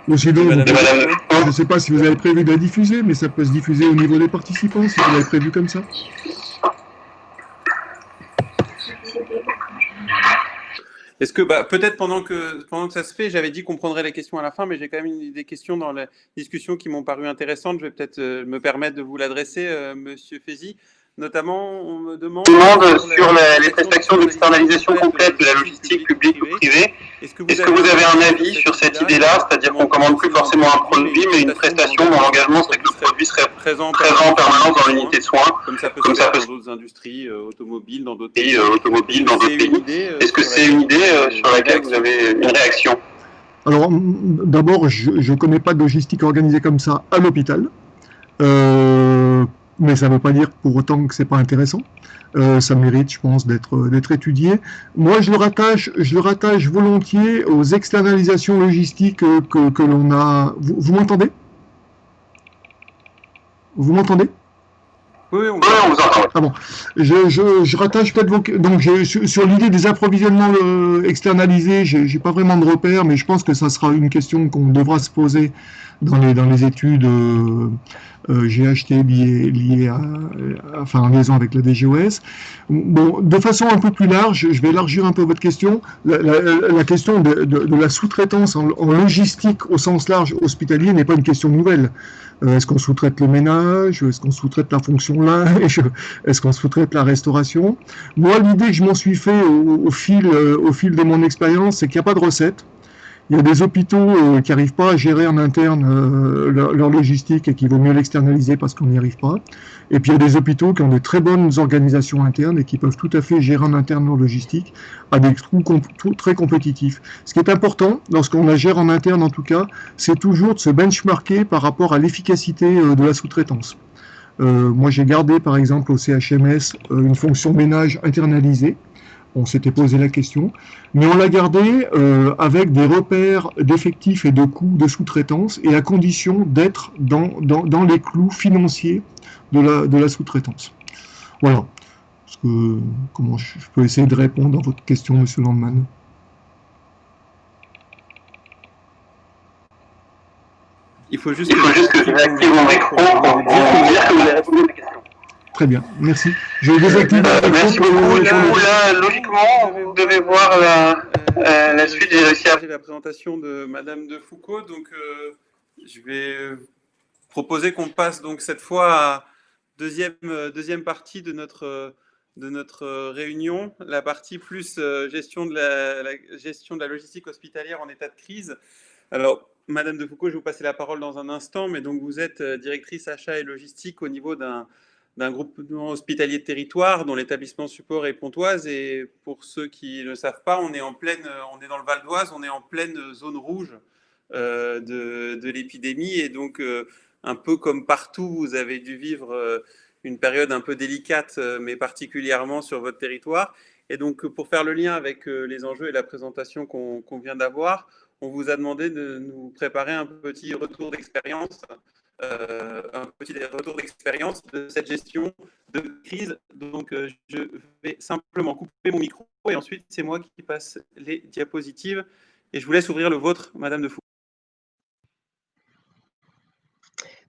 Monsieur Lowe, de Madame? Je ne sais pas si vous avez prévu de la diffuser, mais ça peut se diffuser au niveau des participants si vous l'avez prévu comme ça. Est-ce que peut-être pendant que ça se fait, j'avais dit qu'on prendrait les questions à la fin, mais j'ai quand même des questions dans la discussion qui m'ont paru intéressantes. Je vais peut-être me permettre de vous l'adresser, Monsieur Fézy. Notamment, on me demande sur les prestations d'externalisation complète de la logistique publique ou privée. Est-ce que vous avez un avis sur cette idée-là, c'est-à-dire qu'on ne commande plus forcément un produit, mais une prestation dont l'engagement serait que le produit serait présent en permanence dans l'unité de soins, comme ça peut se faire dans d'autres industries automobiles, dans d'autres pays. Est-ce que c'est une idée sur laquelle vous avez une réaction? Alors, d'abord, je ne connais pas de logistique organisée comme ça à l'hôpital. Mais ça ne veut pas dire pour autant que c'est pas intéressant. Ça mérite, je pense, d'être étudié. Moi, je le rattache volontiers aux externalisations logistiques que l'on a. Vous m'entendez? Vous m'entendez? Oui, on vous entend. Ah bon, je rattache peut-être donc sur l'idée des approvisionnements externalisés, j'ai pas vraiment de repères, mais je pense que ça sera une question qu'on devra se poser dans les études GHT liées enfin en liaison avec la DGOS. Bon, de façon un peu plus large, je vais élargir un peu votre question. La question de la sous-traitance en logistique au sens large hospitalier n'est pas une question nouvelle. Est-ce qu'on sous-traite le ménage? Est-ce qu'on sous-traite la fonction linge? Est-ce qu'on sous-traite la restauration? Moi, l'idée que je m'en suis fait au fil de mon expérience, c'est qu'il n'y a pas de recette. Il y a des hôpitaux qui n'arrivent pas à gérer en interne leur logistique et qu'il vaut mieux l'externaliser parce qu'on n'y arrive pas. Et puis il y a des hôpitaux qui ont de très bonnes organisations internes et qui peuvent tout à fait gérer en interne leur logistique à des coûts très compétitifs. Ce qui est important, lorsqu'on la gère en interne en tout cas, c'est toujours de se benchmarker par rapport à l'efficacité de la sous-traitance. Moi j'ai gardé par exemple au CHMS une fonction ménage internalisée. On s'était posé la question, mais on l'a gardé avec des repères d'effectifs et de coûts de sous-traitance et à condition d'être dans les clous financiers de la sous-traitance. Voilà. Comment je peux essayer de répondre à votre question, Monsieur Landman? Il faut juste que j'active mon micro pour vous dire que vous avez répondu à la question. Très bien, merci. Je vais désactiver. Merci beaucoup. Là, logiquement, vous devez voir la suite. J'ai réussi à la présentation de Madame de Foucault. Donc, je vais proposer qu'on passe donc cette fois à deuxième partie de notre réunion, la partie plus gestion de la logistique hospitalière en état de crise. Alors, Madame de Foucault, je vais vous passer la parole dans un instant, mais donc vous êtes directrice achat et logistique au niveau d'un groupement hospitalier de territoire dont l'établissement support est Pontoise. Et pour ceux qui ne le savent pas, on est dans le Val d'Oise, on est en pleine zone rouge de l'épidémie. Et donc, un peu comme partout, vous avez dû vivre une période un peu délicate, mais particulièrement sur votre territoire. Et donc, pour faire le lien avec les enjeux et la présentation qu'on vient d'avoir, on vous a demandé de nous préparer un petit retour d'expérience de cette gestion de crise. Donc, je vais simplement couper mon micro et ensuite, c'est moi qui passe les diapositives. Et je vous laisse ouvrir le vôtre, Madame de Foucault.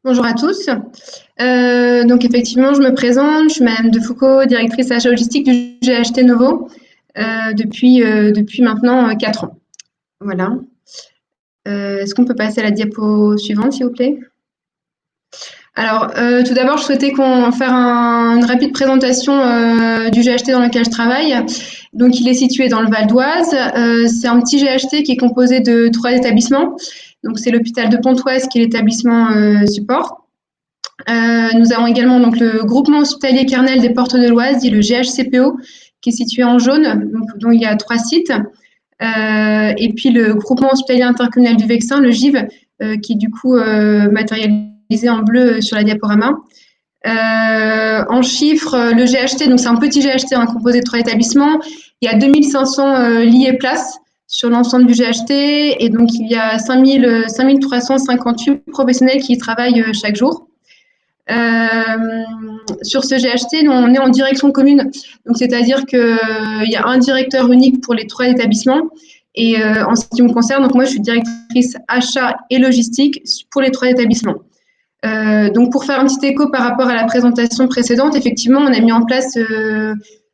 Bonjour à tous. Donc, effectivement, je me présente. Je suis Madame de Foucault, directrice achat logistique du GHT Novo depuis maintenant 4 ans. Voilà. Est-ce qu'on peut passer à la diapo suivante, s'il vous plaît? Alors, tout d'abord, je souhaitais faire une rapide présentation du GHT dans lequel je travaille. Donc, il est situé dans le Val d'Oise. C'est un petit GHT qui est composé de 3 établissements. Donc, c'est l'hôpital de Pontoise qui est l'établissement support. Nous avons également donc le groupement hospitalier Kernel des Portes de l'Oise, dit le GHCPO, qui est situé en jaune, dont il y a 3 sites. Et puis le groupement hospitalier intercommunal du Vexin, le GIV, qui est du coup matérialisé en bleu sur la diaporama. En chiffres, le GHT, donc c'est un petit GHT composé de 3 établissements. Il y a 2500 lits et places sur l'ensemble du GHT, et donc il y a 5358 professionnels qui y travaillent chaque jour. Sur ce GHT, nous, on est en direction commune, donc c'est-à-dire qu'il y a un directeur unique pour les 3 établissements. Et en ce qui me concerne, donc moi je suis directrice achat et logistique pour les 3 établissements. Donc pour faire un petit écho par rapport à la présentation précédente, effectivement, on a mis en place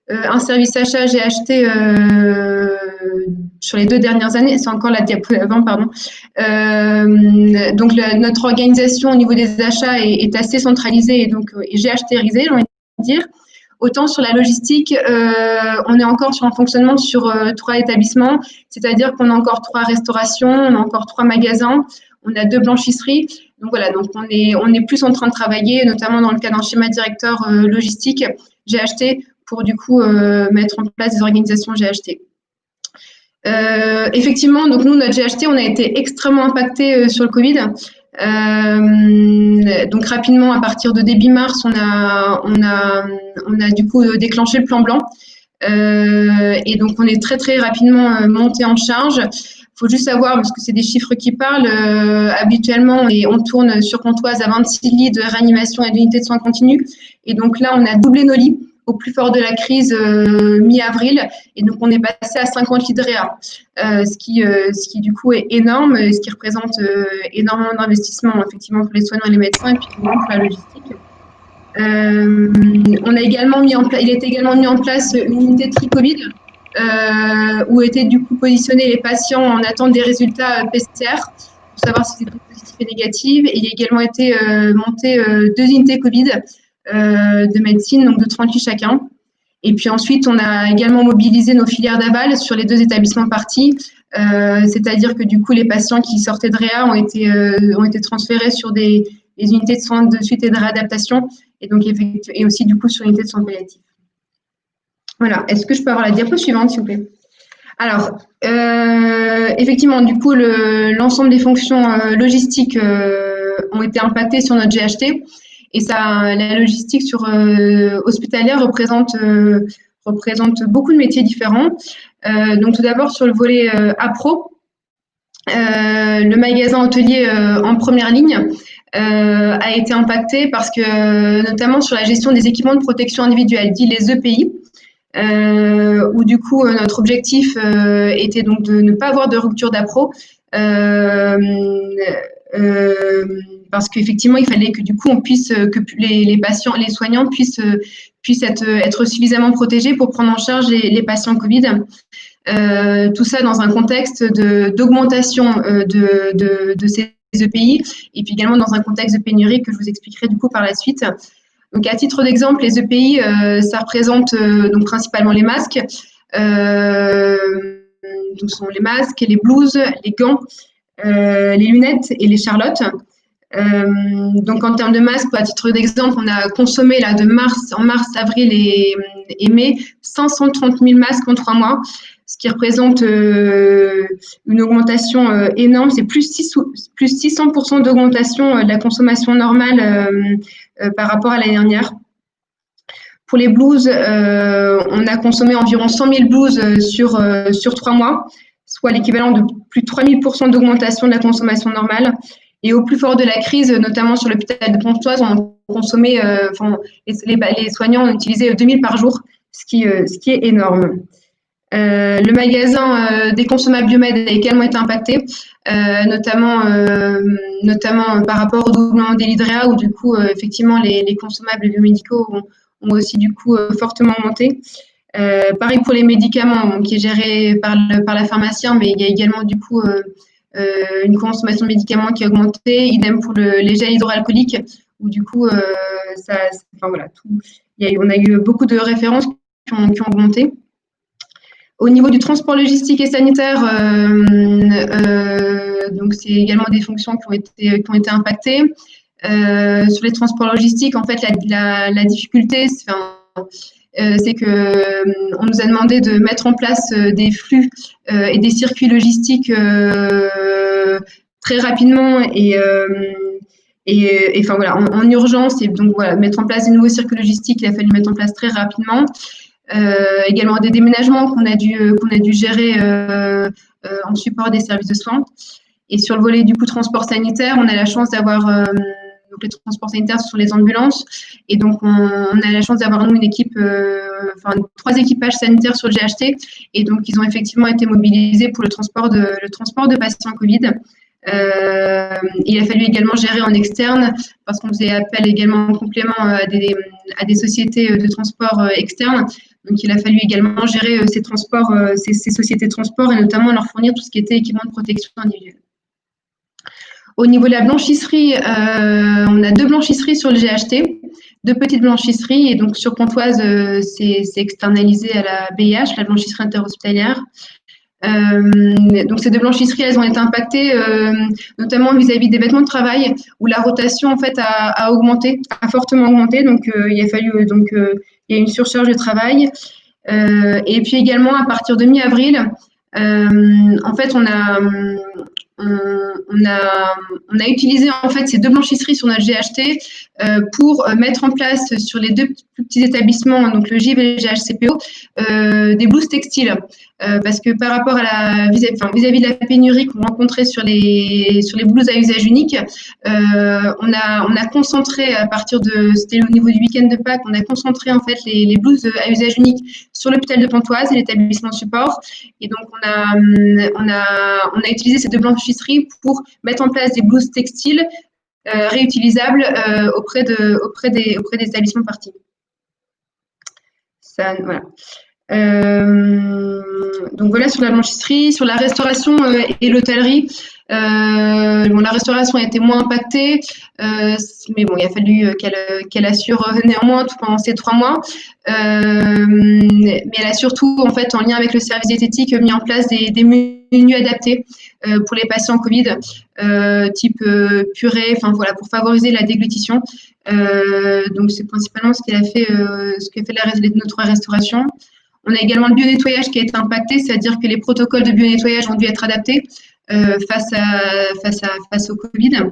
un service achat GHT sur les 2 dernières années. C'est encore la diapo avant, pardon. Donc notre organisation au niveau des achats est assez centralisée et donc GHTisée, j'ai envie de dire. Autant sur la logistique, on est encore sur un fonctionnement sur 3 établissements, c'est-à-dire qu'on a encore 3 restaurations, on a encore 3 magasins, on a 2 blanchisseries. Donc voilà, donc on est plus en train de travailler, notamment dans le cadre d'un schéma directeur logistique GHT, pour du coup mettre en place des organisations GHT. Effectivement, donc nous, notre GHT, on a été extrêmement impacté sur le Covid. Donc rapidement, à partir de début mars, on a du coup déclenché le plan blanc. Et donc, on est très, très rapidement monté en charge. Il faut juste savoir, parce que c'est des chiffres qui parlent, habituellement, on tourne sur Pontoise à 26 lits de réanimation et d'unité de soins continus. Et donc là, on a doublé nos lits au plus fort de la crise mi-avril. Et donc, on est passé à 50 lits de réa, ce qui du coup est énorme, ce qui représente énormément d'investissement, effectivement, pour les soignants et les médecins, et puis également pour la logistique. Il a été également mis en place une unité de tri-Covid où étaient du coup positionnés les patients en attente des résultats PCR pour savoir si c'était positif et négatif. Et il a également été monté 2 unités Covid de médecine, donc de 30 lits chacun. Et puis ensuite, on a également mobilisé nos filières d'aval sur les 2 établissements partis, c'est-à-dire que du coup, les patients qui sortaient de réa ont été transférés sur des unités de soins de suite et de réadaptation, et aussi du coup sur l'unité de soins palliatifs. Voilà. Est-ce que je peux avoir la diapo suivante, s'il vous plaît? Alors, effectivement, du coup, l'ensemble des fonctions logistiques ont été impactées sur notre GHT. Et la logistique hospitalière représente beaucoup de métiers différents. Donc, tout d'abord, sur le volet APRO, le magasin hôtelier en première ligne a été impacté parce que, notamment sur la gestion des équipements de protection individuelle, dit les EPI, où du coup, notre objectif était donc de ne pas avoir de rupture d'appro. Parce qu'effectivement, il fallait que du coup, que les patients, les soignants puissent être suffisamment protégés pour prendre en charge les patients Covid. Tout ça dans un contexte d'augmentation de ces EPI et puis également dans un contexte de pénurie que je vous expliquerai du coup par la suite. Donc, à titre d'exemple, les EPI, ça représente donc principalement les masques. Donc, ce sont les masques, les blouses, les gants, les lunettes et les charlottes. Donc, en termes de masques, à titre d'exemple, on a consommé là, en mars, avril et mai 530 000 masques en 3 mois, ce qui représente une augmentation énorme. C'est plus 600% d'augmentation de la consommation normale par rapport à l'année dernière. Pour les blouses, on a consommé environ 100 000 blouses sur 3 mois, soit l'équivalent de plus de 3000% d'augmentation de la consommation normale. Et au plus fort de la crise, notamment sur l'hôpital de Pontoise, on consommait, les soignants ont utilisé 2000 par jour, ce qui est énorme. Le magasin des consommables biomèdes a également été impacté, notamment par rapport au doublement des lits de réa, où du coup, effectivement, les consommables biomédicaux ont aussi du coup fortement augmenté. Pareil pour les médicaments, qui est géré par la pharmacien, mais il y a également du coup une consommation de médicaments qui a augmenté. Idem pour les gels hydroalcooliques, où du coup, on a eu beaucoup de références qui ont augmenté. Au niveau du transport logistique et sanitaire, donc c'est également des fonctions qui ont été impactées. Sur les transports logistiques, en fait, la difficulté, c'est que on nous a demandé de mettre en place des flux et des circuits logistiques très rapidement en urgence. Et donc voilà, mettre en place des nouveaux circuits logistiques, il a fallu mettre en place très rapidement. Également des déménagements qu'on a dû gérer en support des services de soins. Et sur le volet du coup transport sanitaire, on a la chance d'avoir donc les transports sanitaires, ce sont les ambulances, et donc on a la chance d'avoir nous une équipe, 3 équipages sanitaires sur le GHT, et donc ils ont effectivement été mobilisés pour le transport de patients Covid. Il a fallu également gérer en externe parce qu'on faisait appel également en complément à des sociétés de transport externes. Donc, il a fallu également gérer ces transports, ces sociétés de transport et notamment leur fournir tout ce qui était équipement de protection individuelle. Au niveau de la blanchisserie, on a 2 blanchisseries sur le GHT, 2 petites blanchisseries. Et donc, sur Pontoise, c'est externalisé à la BIH, la blanchisserie interhospitalière. Donc, ces 2 blanchisseries, elles ont été impactées, notamment vis-à-vis des vêtements de travail, où la rotation, en fait, a fortement augmenté. Donc, il a fallu, il y a une surcharge de travail. Et puis également, à partir de mi-avril, En fait, on a utilisé en fait ces deux blanchisseries sur notre GHT pour mettre en place sur les deux plus petits établissements, donc le GIV et le GHCPO, des blouses textiles. Parce que par rapport à vis-à-vis de la pénurie qu'on rencontrait sur les blouses à usage unique, on a concentré à partir c'était au niveau du week-end de Pâques, on a concentré en fait les blouses à usage unique sur l'hôpital de Pontoise et l'établissement support. Et donc on a utilisé ces deux blanchisseries pour mettre en place des blouses textiles réutilisables auprès des établissements partis. Ça, voilà. Donc voilà sur la blanchisserie, sur la restauration et l'hôtellerie. La restauration a été moins impactée, mais bon, il a fallu qu'elle assure néanmoins tout pendant ces 3 mois. Mais elle a surtout, en fait, en lien avec le service diététique, mis en place des menus adaptés pour les patients Covid, type purée, enfin voilà, pour favoriser la déglutition. Donc c'est principalement ce qu'a fait notre restauration. On a également le bio-nettoyage qui a été impacté, c'est-à-dire que les protocoles de bio-nettoyage ont dû être adaptés face au Covid.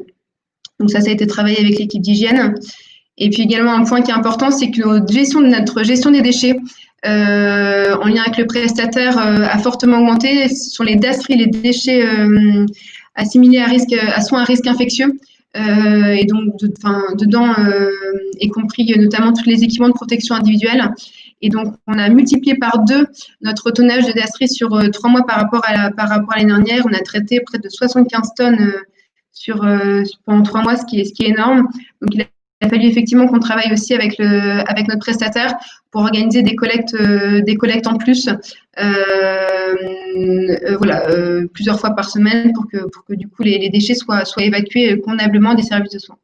Donc ça a été travaillé avec l'équipe d'hygiène. Et puis également un point qui est important, c'est que notre gestion des déchets, en lien avec le prestataire, a fortement augmenté. Ce sont les DASRI, les déchets assimilés à soins à risque infectieux. Et donc dedans est compris notamment tous les équipements de protection individuelle. Et donc, on a multiplié par 2 notre tonnage de DASRI sur 3 mois par rapport à l'année dernière. On a traité près de 75 tonnes pendant 3 mois, ce qui est énorme. Donc, il a fallu effectivement qu'on travaille aussi avec notre prestataire pour organiser des collectes en plus, plusieurs fois par semaine pour que du coup les déchets soient évacués convenablement des services de soins.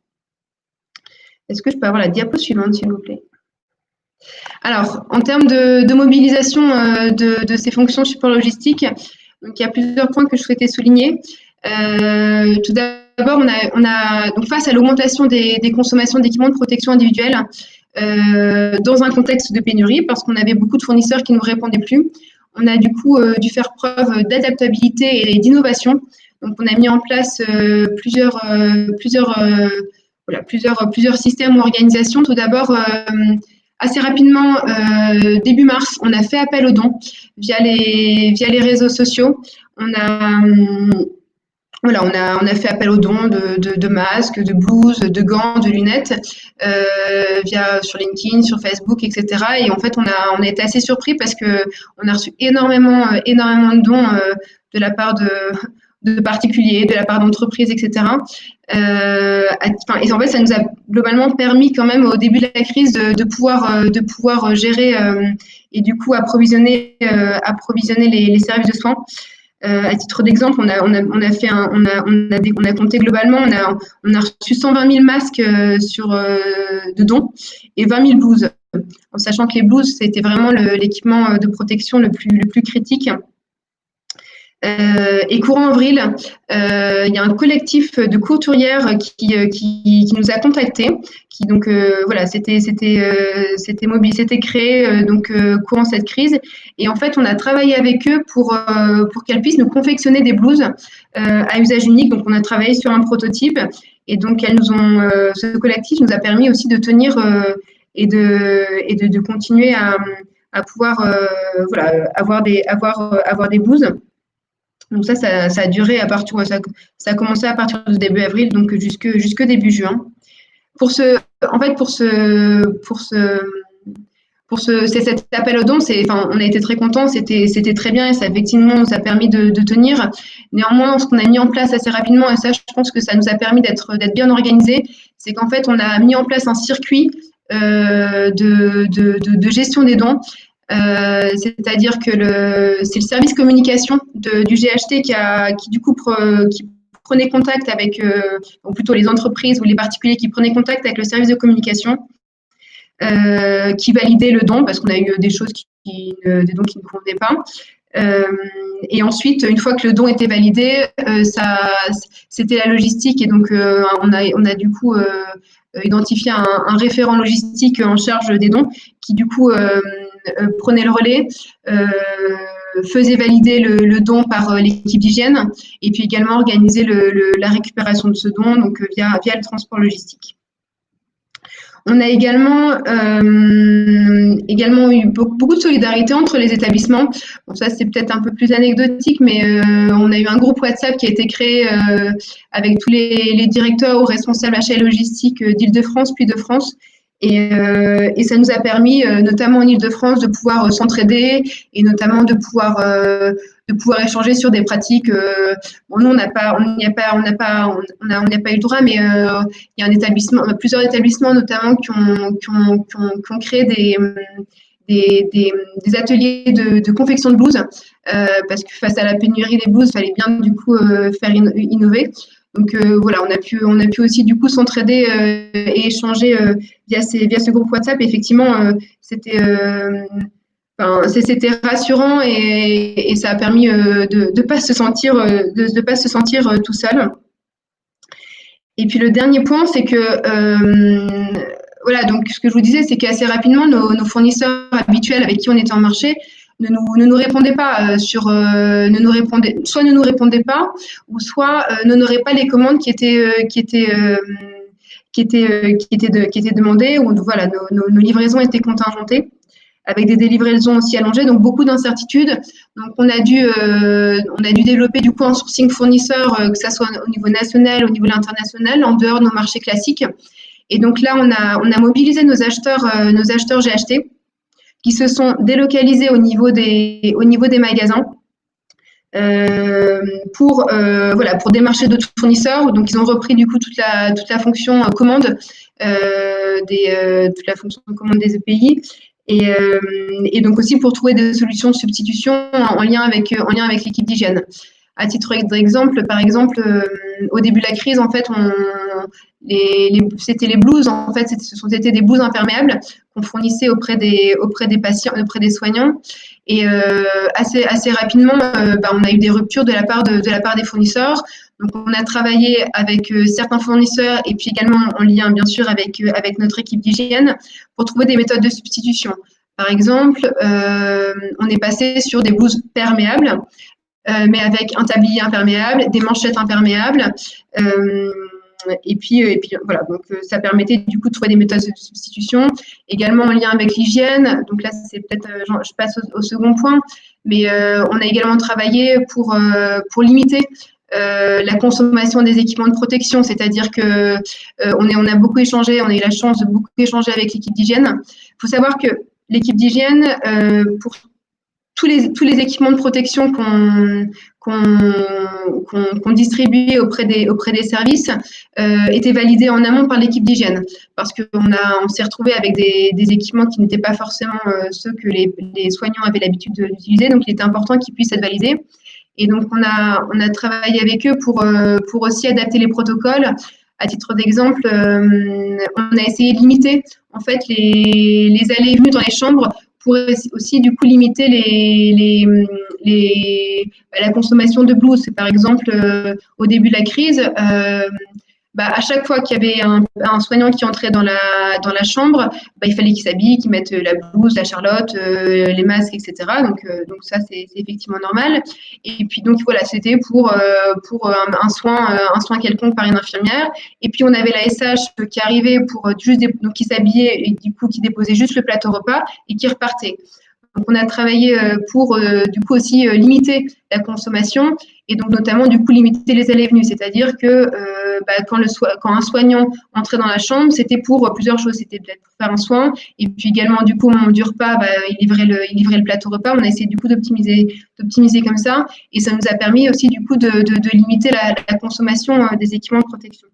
Est-ce que je peux avoir la diapo suivante, s'il vous plaît? Alors, en termes de mobilisation de ces fonctions support logistique, donc il y a plusieurs points que je souhaitais souligner. Tout d'abord, on a donc face à l'augmentation des consommations d'équipements de protection individuelle dans un contexte de pénurie, parce qu'on avait beaucoup de fournisseurs qui ne nous répondaient plus, on a du coup dû faire preuve d'adaptabilité et d'innovation. Donc, on a mis en place plusieurs systèmes ou organisations. Tout d'abord, assez rapidement, début mars, on a fait appel aux dons via les réseaux sociaux. On a fait appel aux dons de masques, de blouses, de gants, de lunettes, sur LinkedIn, sur Facebook, etc. Et en fait, on a été assez surpris parce que on a reçu énormément de dons de la part de particuliers, de la part d'entreprises, etc. Et en fait, ça nous a globalement permis quand même au début de la crise de pouvoir gérer et du coup approvisionner les services de soins. À titre d'exemple, on a compté globalement, on a reçu 120 000 masques de dons et 20 000 blouses, en sachant que les blouses c'était vraiment l'équipement de protection le plus critique. Et courant avril, il y a un collectif de couturières qui nous a contactés, qui donc c'était créé courant cette crise, et en fait on a travaillé avec eux pour qu'elles puissent nous confectionner des blouses à usage unique. Donc on a travaillé sur un prototype, et donc ce collectif nous a permis aussi de tenir et de continuer à pouvoir avoir des blouses. Donc ça a duré ça a commencé à partir du début avril, donc jusque début juin. Cet appel aux dons, on a été très contents, c'était très bien, et ça effectivement nous a permis de tenir. Néanmoins, ce qu'on a mis en place assez rapidement, et ça je pense que ça nous a permis d'être bien organisés, c'est qu'en fait on a mis en place un circuit de gestion des dons. C'est-à-dire que c'est le service communication du GHT qui prenait contact avec, ou plutôt les entreprises ou les particuliers qui prenaient contact avec le service de communication, qui validait le don, parce qu'on a eu des choses des dons qui ne convenaient pas. Et ensuite, une fois que le don était validé, c'était la logistique, et donc on a du coup identifié un référent logistique en charge des dons qui du coup prenait le relais faisait valider le don par l'équipe d'hygiène et puis également organiser la récupération de ce don donc via le transport logistique. On a également eu beaucoup de solidarité entre les établissements. Bon, ça, c'est peut-être un peu plus anecdotique, mais on a eu un groupe WhatsApp qui a été créé avec tous les directeurs ou responsables achats et logistique d'Île-de-France puis de France. Et ça nous a permis, notamment en Île-de-France, de pouvoir s'entraider et notamment de pouvoir échanger sur des pratiques. Bon, nous, on n'a pas eu le droit, mais il y a plusieurs établissements notamment qui ont créé des ateliers de confection de blouses parce que face à la pénurie des blouses, il fallait bien du coup faire innover. Donc voilà, on a pu aussi du coup s'entraider et échanger via ce groupe WhatsApp. Effectivement, c'était rassurant et ça a permis de pas se sentir tout seul. Et puis le dernier point, c'est que voilà, donc ce que je vous disais, c'est qu'assez rapidement nos fournisseurs habituels avec qui on était en marché ne nous répondaient pas soit ne nous répondaient pas, ou soit n'honoraient pas les commandes qui étaient demandées, ou voilà, nos livraisons étaient contingentées, avec des livraisons aussi allongées, donc beaucoup d'incertitudes. Donc on a dû développer du coup un sourcing fournisseur, que ça soit au niveau national, au niveau international, en dehors de nos marchés classiques. Et donc là, on a mobilisé nos acheteurs GHT, qui se sont délocalisés au niveau des magasins pour démarcher d'autres fournisseurs. Donc ils ont repris du coup toute la fonction commande toute la fonction commande des EPI et donc aussi pour trouver des solutions de substitution en lien avec l'équipe d'hygiène. À titre d'exemple, par exemple, au début de la crise, en fait, c'était les blouses, en fait, c'était des blouses imperméables qu'on fournissait auprès des patients, auprès des soignants. Et assez rapidement, on a eu des ruptures de la part des fournisseurs. Donc, on a travaillé avec certains fournisseurs et puis également en lien, bien sûr, avec notre équipe d'hygiène pour trouver des méthodes de substitution. Par exemple, on est passé sur des blouses perméables, mais avec un tablier imperméable, des manchettes imperméables. Et puis voilà, donc ça permettait du coup de trouver des méthodes de substitution, également en lien avec l'hygiène. Donc là, c'est peut-être, je passe au second point, mais on a également travaillé pour limiter la consommation des équipements de protection, c'est-à-dire que on a beaucoup échangé, on a eu la chance de beaucoup échanger avec l'équipe d'hygiène. Il faut savoir que l'équipe d'hygiène, pour tous les équipements de protection qu'on distribuait auprès des services étaient validés en amont par l'équipe d'hygiène, parce qu'on s'est retrouvé avec des équipements qui n'étaient pas forcément ceux que les soignants avaient l'habitude d'utiliser, donc il était important qu'ils puissent être validés. Et donc on a travaillé avec eux pour aussi adapter les protocoles. À titre d'exemple, on a essayé de limiter en fait les allées et venues dans les chambres pour aussi du coup limiter la consommation de blouses. Par exemple, au début de la crise, à chaque fois qu'il y avait un soignant qui entrait dans la chambre, il fallait qu'il s'habille, qu'il mette la blouse, la charlotte, les masques, etc. Donc ça, c'est effectivement normal. Et puis donc voilà, c'était pour un soin quelconque par une infirmière. Et puis on avait la SH qui arrivait donc qui s'habillait et du coup qui déposait juste le plateau repas et qui repartait. Donc on a travaillé pour du coup aussi limiter la consommation et donc notamment du coup limiter les allées et venues, c'est-à-dire que quand un soignant entrait dans la chambre, c'était pour plusieurs choses, c'était peut-être pour faire un soin et puis également du coup au moment du repas, il livrait le plateau repas. On a essayé du coup d'optimiser comme ça et ça nous a permis aussi du coup de limiter la consommation des équipements de protection.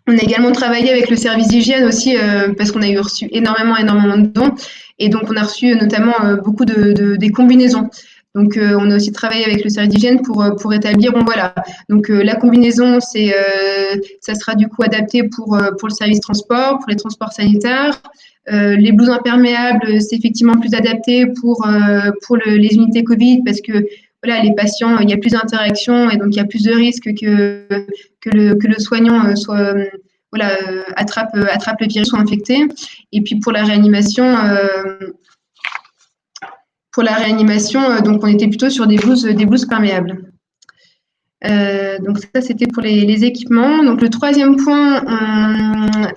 On a également travaillé avec le service d'hygiène aussi parce qu'on a reçu énormément de dons et donc on a reçu notamment beaucoup des combinaisons. Donc on a aussi travaillé avec le service d'hygiène pour établir donc la combinaison ça sera du coup adapté pour le service transport, pour les transports sanitaires. Les blouses imperméables c'est effectivement plus adapté pour les unités Covid parce que voilà, les patients, il y a plus d'interactions et donc il y a plus de risques que le soignant attrapent le virus, sont infectés. Et puis pour la réanimation, donc on était plutôt sur des blouses perméables. Donc ça, c'était pour les équipements. Donc le troisième point,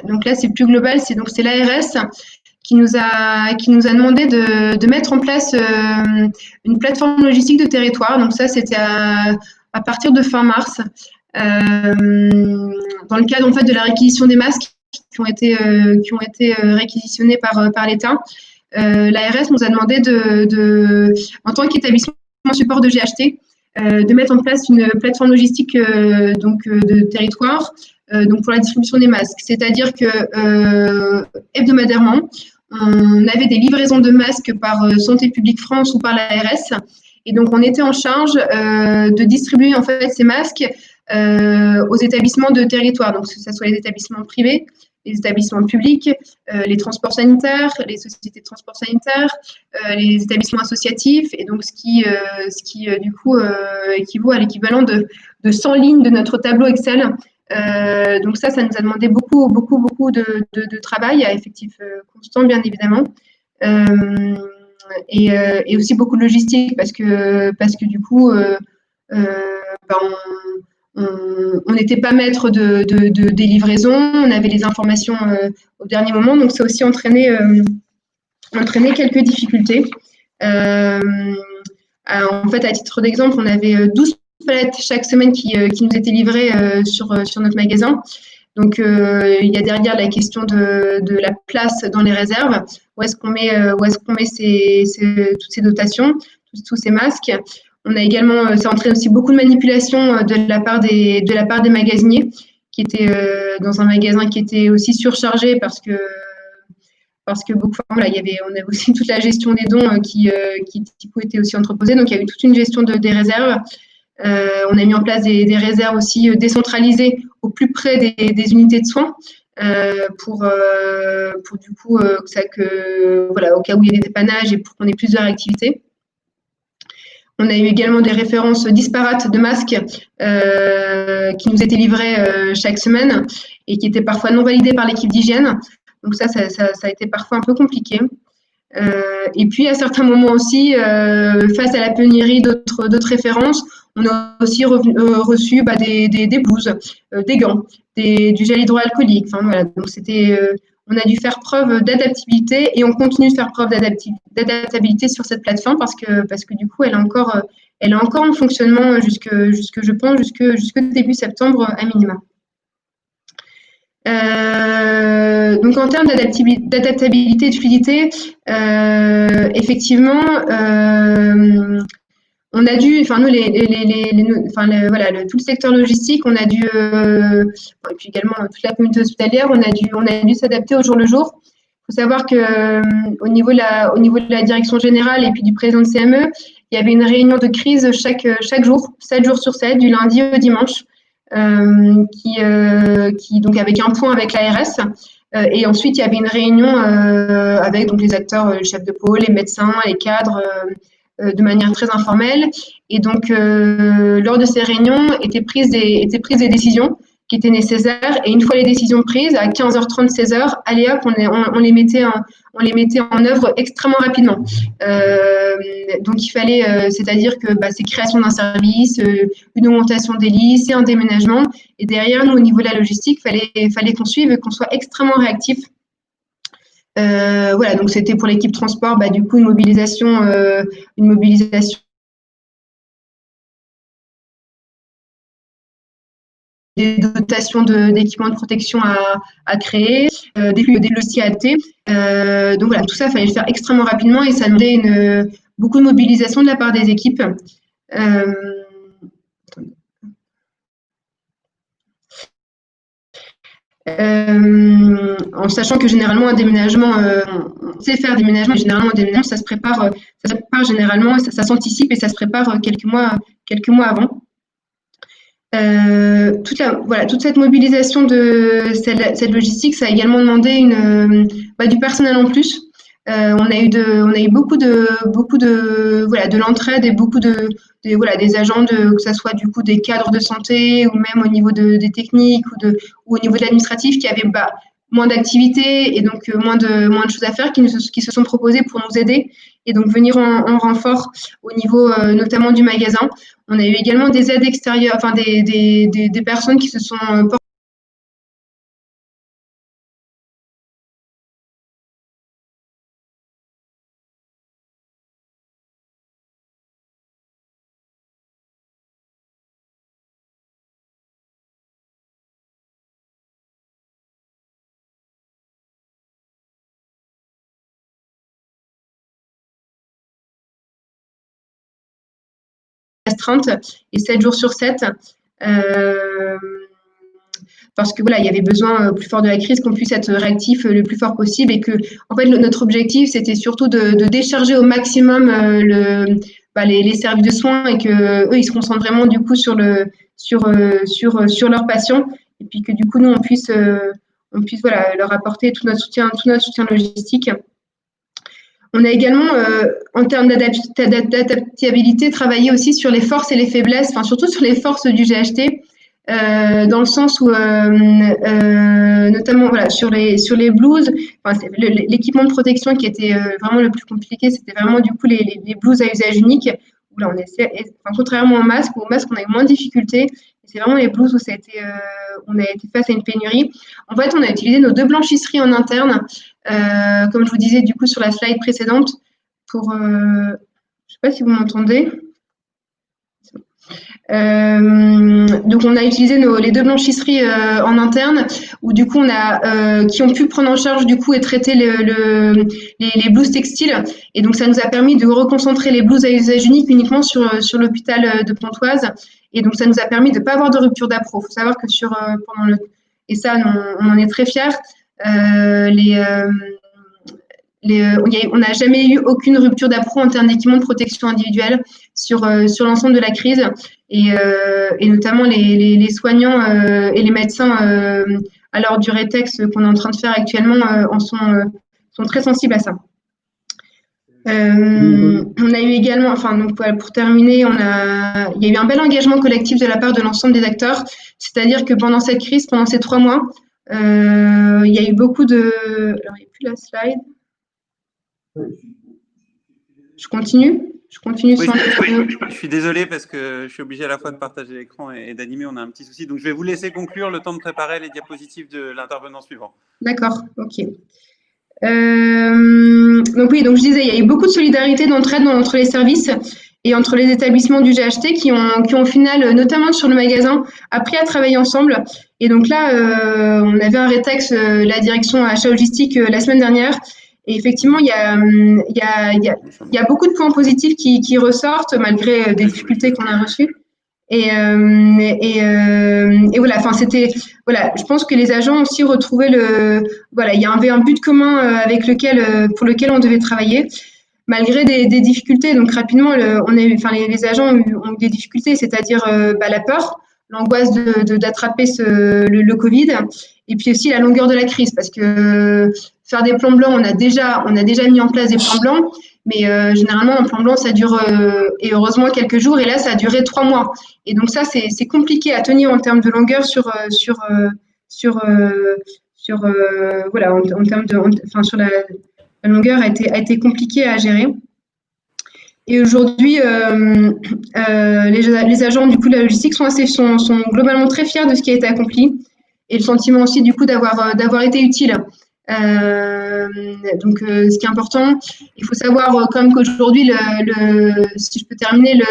donc là c'est plus global, c'est l'ARS qui nous a demandé de mettre en place une plateforme logistique de territoire. Donc ça, c'était à partir de fin mars, dans le cadre en fait de la réquisition des masques qui ont été réquisitionnés par l'État. L'ARS nous a demandé en tant qu'établissement support de GHT, de mettre en place une plateforme logistique de territoire donc pour la distribution des masques. C'est-à-dire que hebdomadairement, on avait des livraisons de masques par Santé publique France ou par l'ARS. Et donc, on était en charge de distribuer en fait ces masques aux établissements de territoire, donc que ce soit les établissements privés, les établissements publics, les transports sanitaires, les sociétés de transport sanitaire, les établissements associatifs, et donc ce qui du coup équivaut à l'équivalent de 100 lignes de notre tableau Excel. Donc ça nous a demandé beaucoup de travail à effectif constant, bien évidemment, et aussi beaucoup de logistique parce que du coup on n'était pas maître des livraisons, on avait les informations au dernier moment, donc ça a aussi entraîné quelques difficultés. En fait, à titre d'exemple, on avait 12 palettes chaque semaine qui nous étaient livrées sur notre magasin. Donc, il y a derrière la question de la place dans les réserves. Où est-ce qu'on met toutes ces dotations, tous ces masques. On a également, ça entraîne aussi beaucoup de manipulation de la part des magasiniers qui étaient dans un magasin qui était aussi surchargé parce que beaucoup, on avait aussi toute la gestion des dons qui était aussi entreposée. Donc, il y a eu toute une gestion des réserves. On a mis en place des réserves aussi décentralisées au plus près des unités de soins pour du coup au cas où il y a des dépannages et pour qu'on ait plus de réactivité. On a eu également des références disparates de masques qui nous étaient livrés chaque semaine et qui étaient parfois non validés par l'équipe d'hygiène. Donc ça a été parfois un peu compliqué. Et puis à certains moments aussi, face à la pénurie d'autres références, on a aussi reçu des blouses, des gants, du gel hydroalcoolique. Enfin voilà, donc on a dû faire preuve d'adaptabilité et on continue de faire preuve d'adaptabilité sur cette plateforme parce que du coup elle est encore en fonctionnement jusque début septembre à minima. Donc en termes d'adaptabilité et de fluidité, effectivement, on a dû, tout le secteur logistique, on a dû, et puis également toute la communauté hospitalière, on a dû s'adapter au jour le jour. Il faut savoir que au niveau de la direction générale et puis du président de CME, il y avait une réunion de crise chaque jour, 7 jours sur 7, du lundi au dimanche, donc avec un point avec l'ARS. Et ensuite, il y avait une réunion avec donc les acteurs, les chefs de pôle, les médecins, les cadres, de manière très informelle. Et donc, lors de ces réunions, étaient prises des décisions qui étaient nécessaires. Et une fois les décisions prises, à 15h30, 16h, allez hop, on les mettait en œuvre extrêmement rapidement. Donc, il fallait, c'est-à-dire que c'est création d'un service, une augmentation des lits, c'est un déménagement. Et derrière, nous, au niveau de la logistique, fallait qu'on suive et qu'on soit extrêmement réactif. Voilà, donc c'était pour l'équipe transport, du coup, une mobilisation des dotations d'équipements de protection à créer, des logiciels adaptés. Donc voilà, tout ça, il fallait le faire extrêmement rapidement et ça demandait beaucoup de mobilisation de la part des équipes. En sachant que généralement un déménagement, on sait faire des déménagements, mais généralement un déménagement, ça se prépare généralement, ça s'anticipe et ça se prépare quelques mois avant. Toute cette mobilisation de cette logistique, ça a également demandé du personnel en plus. On a eu beaucoup de l'entraide et beaucoup des agents que ça soit du coup des cadres de santé ou même au niveau des techniques ou au niveau de l'administratif qui avaient moins d'activités et donc moins de choses à faire qui se sont proposés pour nous aider et donc venir en renfort au niveau notamment du magasin. On a eu également des aides extérieures, enfin des personnes qui se sont restreintes et 7 jours sur 7. Parce que voilà, il y avait besoin plus fort de la crise qu'on puisse être réactif le plus fort possible et que en fait notre objectif c'était surtout de décharger au maximum les services de soins et que eux ils se concentrent vraiment du coup sur leurs patients et puis que du coup nous on puisse voilà leur apporter tout notre soutien logistique. On a également, en termes d'adaptabilité, travaillé aussi sur les forces et les faiblesses, enfin surtout sur les forces du GHT, dans le sens où, notamment voilà, sur les blouses, enfin, l'équipement de protection qui était vraiment le plus compliqué, c'était vraiment du coup les blouses à usage unique, où là on essaie, enfin, contrairement au masque on a eu moins de difficultés. C'est vraiment les blouses où on a été face à une pénurie. En fait, on a utilisé nos 2 blanchisseries en interne, comme je vous disais du coup sur la slide précédente, pour, je ne sais pas si vous m'entendez. Donc on a utilisé les 2 blanchisseries en interne, où du coup qui ont pu prendre en charge du coup et traiter les blouses textiles. Et donc ça nous a permis de reconcentrer les blouses à usage unique uniquement sur l'hôpital de Pontoise. Et donc ça nous a permis de ne pas avoir de rupture d'appro. Il faut savoir que et ça on en est très fiers. On n'a jamais eu aucune rupture d'appro en termes d'équipement de protection individuelle sur l'ensemble de la crise et notamment les soignants et les médecins à l'heure du rétex qu'on est en train de faire actuellement sont très sensibles à ça. On a eu également, enfin donc voilà, pour terminer, il y a eu un bel engagement collectif de la part de l'ensemble des acteurs, c'est-à-dire que pendant cette crise, pendant ces 3 mois, il y a eu beaucoup de. Alors il n'y a plus la slide. Je continue Oui, sans. je suis désolé parce que je suis obligé à la fois de partager l'écran et d'animer, on a un petit souci. Donc je vais vous laisser conclure le temps de préparer les diapositives de l'intervenant suivant. D'accord, ok. Donc oui, donc je disais, il y a eu beaucoup de solidarité, d'entraide entre les services et entre les établissements du GHT qui ont au final, notamment sur le magasin, appris à travailler ensemble. Et donc là, on avait un rétex, la direction achat logistique la semaine dernière. Et effectivement, il y a beaucoup de points positifs qui ressortent malgré des difficultés qu'on a reçues. Et voilà, enfin voilà, je pense que les agents ont aussi retrouvé voilà, il y avait un but commun pour lequel on devait travailler malgré des difficultés. Donc rapidement, les agents ont eu des difficultés, c'est-à-dire la peur, l'angoisse d'attraper le Covid, et puis aussi la longueur de la crise, parce que faire des plans blancs, on a déjà mis en place des plans blancs, mais généralement un plan blanc ça dure et heureusement quelques jours, et là ça a duré 3 mois. Et donc ça c'est compliqué à tenir en termes de longueur voilà, en termes sur la longueur a été compliquée à gérer. Et aujourd'hui, les agents du coup de la logistique sont globalement très fiers de ce qui a été accompli et le sentiment aussi du coup d'avoir été utile. Donc, ce qui est important, il faut savoir quand même qu'aujourd'hui, si je peux terminer,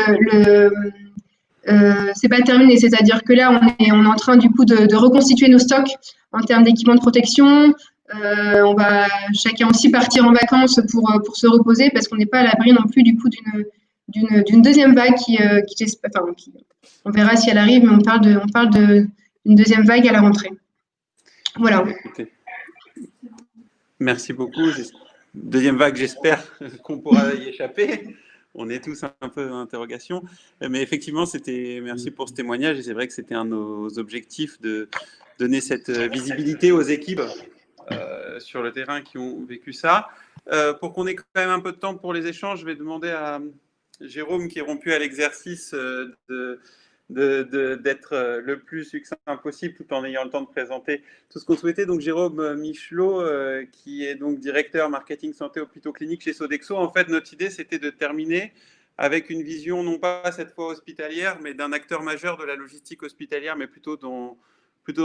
c'est pas terminé, c'est-à-dire que là, on est en train du coup de reconstituer nos stocks en termes d'équipement de protection. On va chacun aussi partir en vacances pour se reposer parce qu'on n'est pas à l'abri non plus du coup d'une deuxième vague on verra si elle arrive, mais on parle d'une deuxième vague à la rentrée. Voilà. Merci beaucoup. Deuxième vague, j'espère qu'on pourra y échapper. On est tous un peu en interrogation. Mais effectivement, merci pour ce témoignage. Et c'est vrai que c'était un de nos objectifs de donner cette visibilité aux équipes sur le terrain qui ont vécu ça. Pour qu'on ait quand même un peu de temps pour les échanges, je vais demander à Jérôme, qui est rompu à l'exercice, d'être le plus succinct possible tout en ayant le temps de présenter tout ce qu'on souhaitait. Donc Jérôme Michelot, qui est donc directeur marketing santé hôpitaux cliniques chez Sodexo. En fait, notre idée, c'était de terminer avec une vision non pas cette fois hospitalière, mais d'un acteur majeur de la logistique hospitalière, mais plutôt dans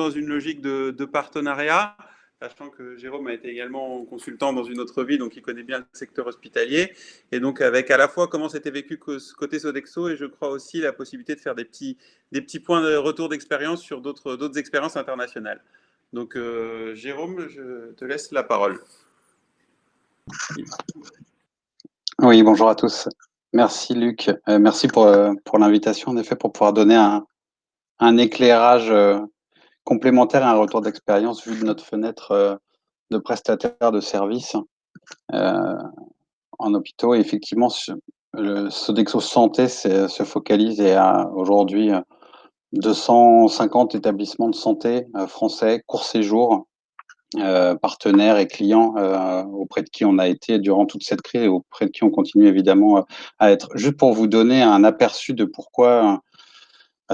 une logique de partenariat, sachant que Jérôme a été également consultant dans une autre vie, donc il connaît bien le secteur hospitalier, et donc avec à la fois comment c'était vécu côté Sodexo, et je crois aussi la possibilité de faire des petits points de retour d'expérience sur d'autres expériences internationales. Donc Jérôme, je te laisse la parole. Oui, bonjour à tous. Merci Luc, merci pour l'invitation, en effet, pour pouvoir donner un éclairage complémentaire et un retour d'expérience vu de notre fenêtre de prestataire de services en hôpitaux. Et effectivement, le Sodexo Santé se focalise et a aujourd'hui 250 établissements de santé français, court séjour, partenaires et clients auprès de qui on a été durant toute cette crise et auprès de qui on continue évidemment à être. Juste pour vous donner un aperçu de pourquoi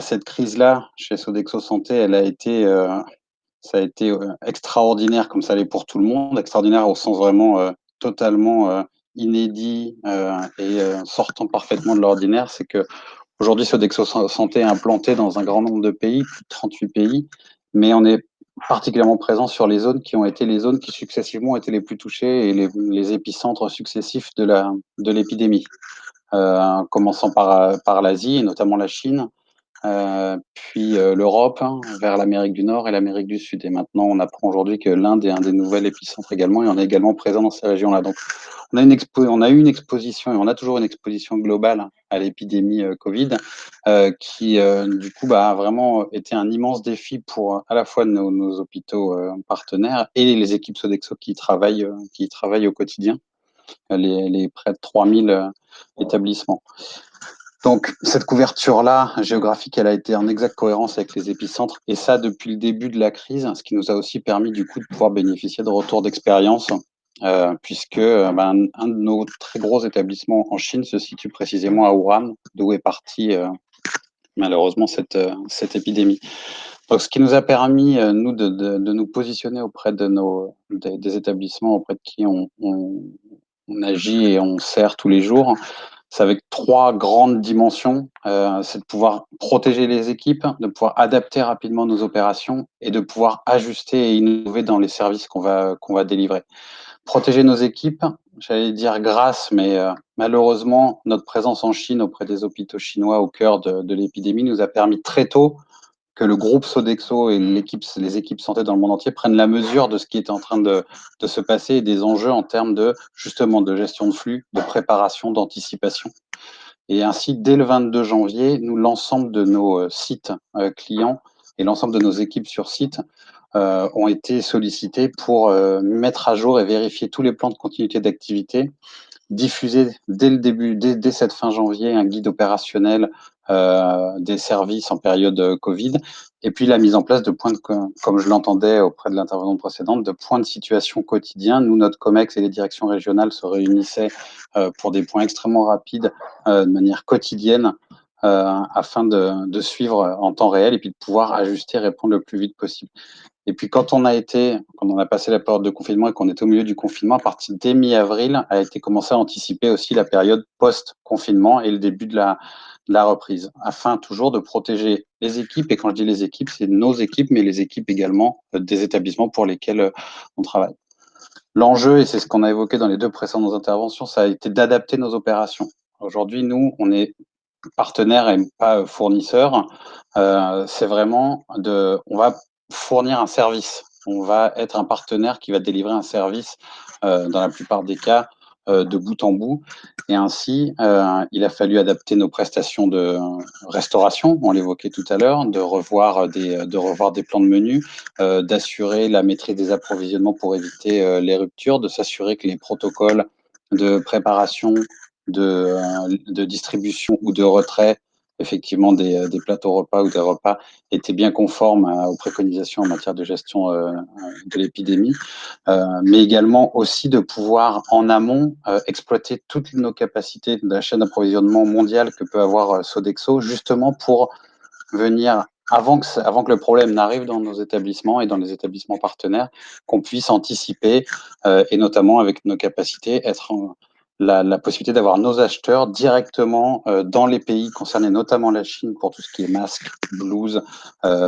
cette crise-là, chez Sodexo Santé, ça a été extraordinaire, comme ça l'est pour tout le monde, extraordinaire au sens vraiment totalement inédit et sortant parfaitement de l'ordinaire. C'est que aujourd'hui, Sodexo Santé est implanté dans un grand nombre de pays, plus de 38 pays, mais on est particulièrement présent sur les zones qui ont été les zones qui successivement ont été les plus touchées et les épicentres successifs de l'épidémie, commençant par l'Asie et notamment la Chine, puis l'Europe, vers l'Amérique du Nord et l'Amérique du Sud. Et maintenant, on apprend aujourd'hui que l'Inde est un des nouveaux épicentres également, et on est également présent dans ces régions-là. Donc, on a eu une exposition, et on a toujours une exposition globale à l'épidémie Covid, qui, du coup, a vraiment été un immense défi pour à la fois nos hôpitaux partenaires et les équipes Sodexo qui travaillent au quotidien, les près de 3000 établissements. Donc, cette couverture-là, géographique, elle a été en exacte cohérence avec les épicentres, et ça depuis le début de la crise, ce qui nous a aussi permis du coup de pouvoir bénéficier de retours d'expérience, puisque un de nos très gros établissements en Chine se situe précisément à Wuhan, d'où est partie malheureusement cette épidémie. Donc, ce qui nous a permis, nous, de nous positionner auprès des établissements auprès de qui on agit et on sert tous les jours, c'est avec 3 grandes dimensions. C'est de pouvoir protéger les équipes, de pouvoir adapter rapidement nos opérations et de pouvoir ajuster et innover dans les services qu'on va délivrer. Protéger nos équipes, j'allais dire grâce, mais malheureusement, notre présence en Chine auprès des hôpitaux chinois au cœur de l'épidémie nous a permis très tôt que le groupe Sodexo et les équipes santé dans le monde entier prennent la mesure de ce qui est en train de se passer et des enjeux en termes justement de gestion de flux, de préparation, d'anticipation. Et ainsi, dès le 22 janvier, l'ensemble de nos sites clients et l'ensemble de nos équipes sur site ont été sollicités pour mettre à jour et vérifier tous les plans de continuité d'activité, diffuser dès cette fin janvier, un guide opérationnel des services en période Covid, et puis la mise en place de points comme je l'entendais auprès de l'intervention précédente, de points de situation quotidiens. Nous, notre COMEX et les directions régionales se réunissaient pour des points extrêmement rapides, de manière quotidienne, afin de suivre en temps réel et puis de pouvoir ajuster et répondre le plus vite possible. Et puis quand on a passé la période de confinement et qu'on était au milieu du confinement, à partir dès mi-avril, a été commencé à anticiper aussi la période post-confinement et le début de la reprise, afin toujours de protéger les équipes. Et quand je dis les équipes, c'est nos équipes, mais les équipes également des établissements pour lesquels on travaille. L'enjeu, et c'est ce qu'on a évoqué dans les 2 précédentes interventions, ça a été d'adapter nos opérations. Aujourd'hui, nous, on est partenaire et pas fournisseur. C'est vraiment on va fournir un service. On va être un partenaire qui va délivrer un service, dans la plupart des cas, de bout en bout. Et ainsi, il a fallu adapter nos prestations de restauration, on l'évoquait tout à l'heure, de revoir des plans de menu, d'assurer la maîtrise des approvisionnements pour éviter les ruptures, de s'assurer que les protocoles de préparation, de distribution ou de retrait effectivement des plateaux repas ou des repas étaient bien conformes aux préconisations en matière de gestion de l'épidémie, mais également aussi de pouvoir en amont exploiter toutes nos capacités de la chaîne d'approvisionnement mondiale que peut avoir Sodexo, justement pour venir, avant que le problème n'arrive dans nos établissements et dans les établissements partenaires, qu'on puisse anticiper, et notamment avec nos capacités, la possibilité d'avoir nos acheteurs directement dans les pays concernés, notamment la Chine, pour tout ce qui est masques, blouses,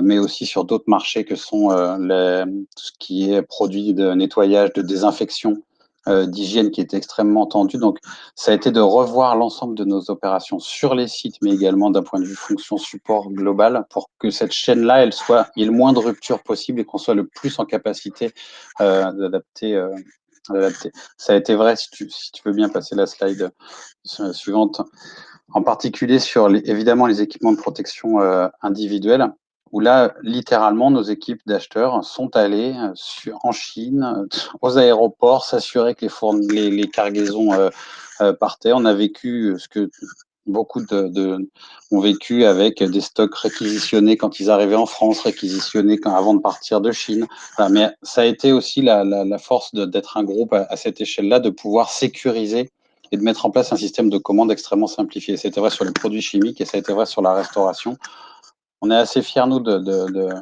mais aussi sur d'autres marchés que sont tout ce qui est produits de nettoyage, de désinfection, d'hygiène qui est extrêmement tendu. Donc, ça a été de revoir l'ensemble de nos opérations sur les sites, mais également d'un point de vue fonction support global, pour que cette chaîne-là, il y ait le moins de ruptures possible et qu'on soit le plus en capacité d'adapter. Ça a été vrai, si tu veux bien passer la slide suivante, en particulier sur évidemment les équipements de protection individuels, où là, littéralement, nos équipes d'acheteurs sont allées en Chine, aux aéroports, s'assurer que les cargaisons partaient. On a vécu ce que beaucoup ont vécu avec des stocks réquisitionnés quand ils arrivaient en France, réquisitionnés avant de partir de Chine. Voilà, mais ça a été aussi la force d'être un groupe à cette échelle-là, de pouvoir sécuriser et de mettre en place un système de commande extrêmement simplifié. C'était vrai sur les produits chimiques et ça a été vrai sur la restauration. On est assez fiers, nous, de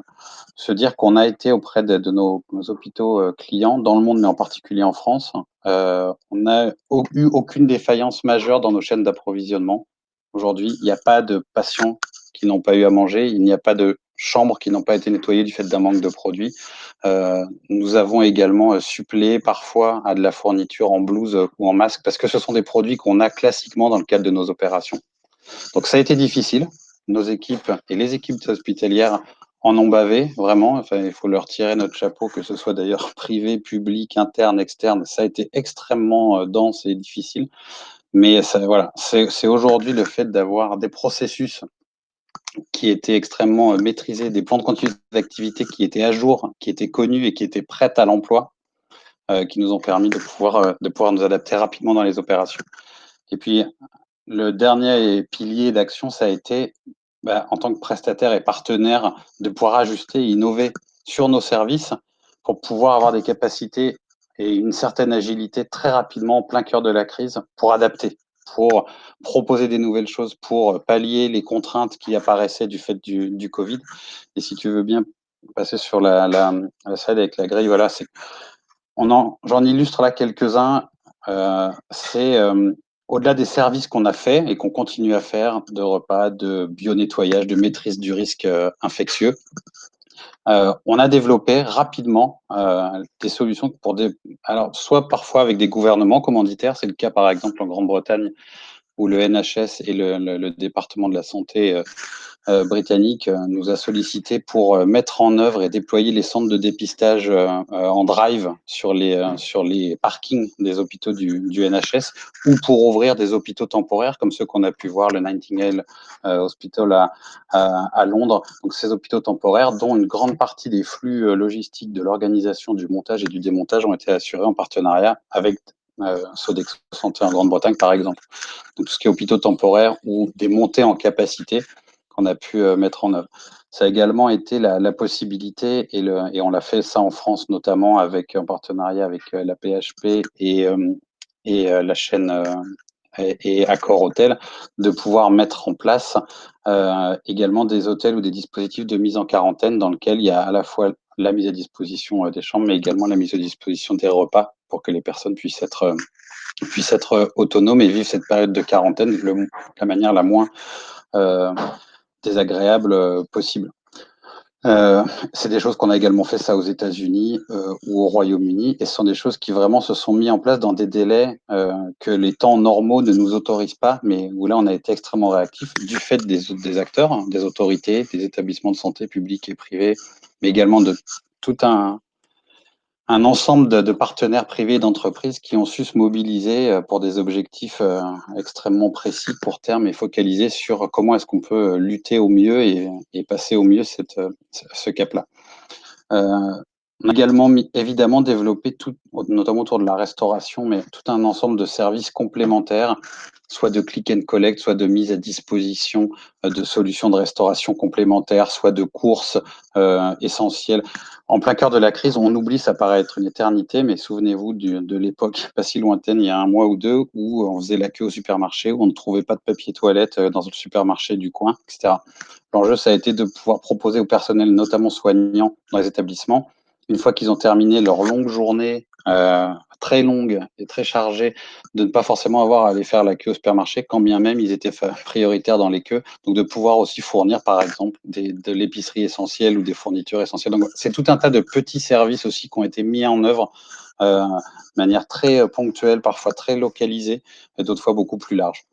se dire qu'on a été auprès de nos hôpitaux clients dans le monde, mais en particulier en France. On n'a eu aucune défaillance majeure dans nos chaînes d'approvisionnement. Aujourd'hui, il n'y a pas de patients qui n'ont pas eu à manger, il n'y a pas de chambres qui n'ont pas été nettoyées du fait d'un manque de produits. Nous avons également suppléé parfois à de la fourniture en blouse ou en masque, parce que ce sont des produits qu'on a classiquement dans le cadre de nos opérations. Donc ça a été difficile. Nos équipes et les équipes hospitalières en ont bavé, vraiment. Enfin, il faut leur tirer notre chapeau, que ce soit d'ailleurs privé, public, interne, externe. Ça a été extrêmement dense et difficile. Mais ça, voilà, c'est aujourd'hui le fait d'avoir des processus qui étaient extrêmement maîtrisés, des plans de continuité d'activité qui étaient à jour, qui étaient connus et qui étaient prêts à l'emploi, qui nous ont permis de pouvoir nous adapter rapidement dans les opérations. Et puis, le dernier pilier d'action, ça a été, en tant que prestataire et partenaire, de pouvoir ajuster et innover sur nos services pour pouvoir avoir des capacités et une certaine agilité très rapidement en plein cœur de la crise pour adapter, pour proposer des nouvelles choses, pour pallier les contraintes qui apparaissaient du fait du Covid. Et si tu veux bien passer sur la slide avec la grille, voilà, j'en illustre là quelques-uns. Au-delà des services qu'on a fait et qu'on continue à faire, de repas, de bio-nettoyage, de maîtrise du risque infectieux, on a développé rapidement des solutions alors soit parfois avec des gouvernements commanditaires, c'est le cas par exemple en Grande-Bretagne, où le NHS et le département de la santé britannique nous a sollicité pour mettre en œuvre et déployer les centres de dépistage en drive sur les parkings des hôpitaux du NHS, ou pour ouvrir des hôpitaux temporaires comme ceux qu'on a pu voir, le Nightingale Hospital à Londres. Donc ces hôpitaux temporaires dont une grande partie des flux logistiques de l'organisation du montage et du démontage ont été assurés en partenariat avec Sodexo Santé en Grande-Bretagne par exemple. Donc tout ce qui est hôpitaux temporaires ou des montées en capacité qu'on a pu mettre en œuvre. Ça a également été la possibilité, et on l'a fait ça en France notamment en partenariat avec la PHP et la chaîne et Accor Hôtel, de pouvoir mettre en place également des hôtels ou des dispositifs de mise en quarantaine dans lesquels il y a à la fois la mise à disposition des chambres, mais également la mise à disposition des repas pour que les personnes puissent être autonomes et vivre cette période de quarantaine de la manière la moins désagréable possible. C'est des choses qu'on a également fait ça aux États-Unis ou au Royaume-Uni, et ce sont des choses qui vraiment se sont mis en place dans des délais que les temps normaux ne nous autorisent pas, mais où là on a été extrêmement réactifs du fait des acteurs, hein, des autorités, des établissements de santé publics et privés, mais également de tout un ensemble de partenaires privés et d'entreprises qui ont su se mobiliser pour des objectifs extrêmement précis, court terme, et focalisés sur comment est-ce qu'on peut lutter au mieux et passer au mieux ce cap-là. On a également évidemment développé tout, notamment autour de la restauration, mais tout un ensemble de services complémentaires, soit de click and collect, soit de mise à disposition de solutions de restauration complémentaires, soit de courses essentielles. En plein cœur de la crise, on oublie, ça paraît être une éternité, mais souvenez-vous de l'époque pas si lointaine, il y a un mois ou deux, où on faisait la queue au supermarché, où on ne trouvait pas de papier toilette dans le supermarché du coin, etc. L'enjeu, ça a été de pouvoir proposer au personnel, notamment soignant dans les établissements, une fois qu'ils ont terminé leur longue journée, très longue et très chargée, de ne pas forcément avoir à aller faire la queue au supermarché, quand bien même ils étaient prioritaires dans les queues. Donc de pouvoir aussi fournir, par exemple, de l'épicerie essentielle ou des fournitures essentielles. Donc c'est tout un tas de petits services aussi qui ont été mis en œuvre de manière très ponctuelle, parfois très localisée, et d'autres fois beaucoup plus large.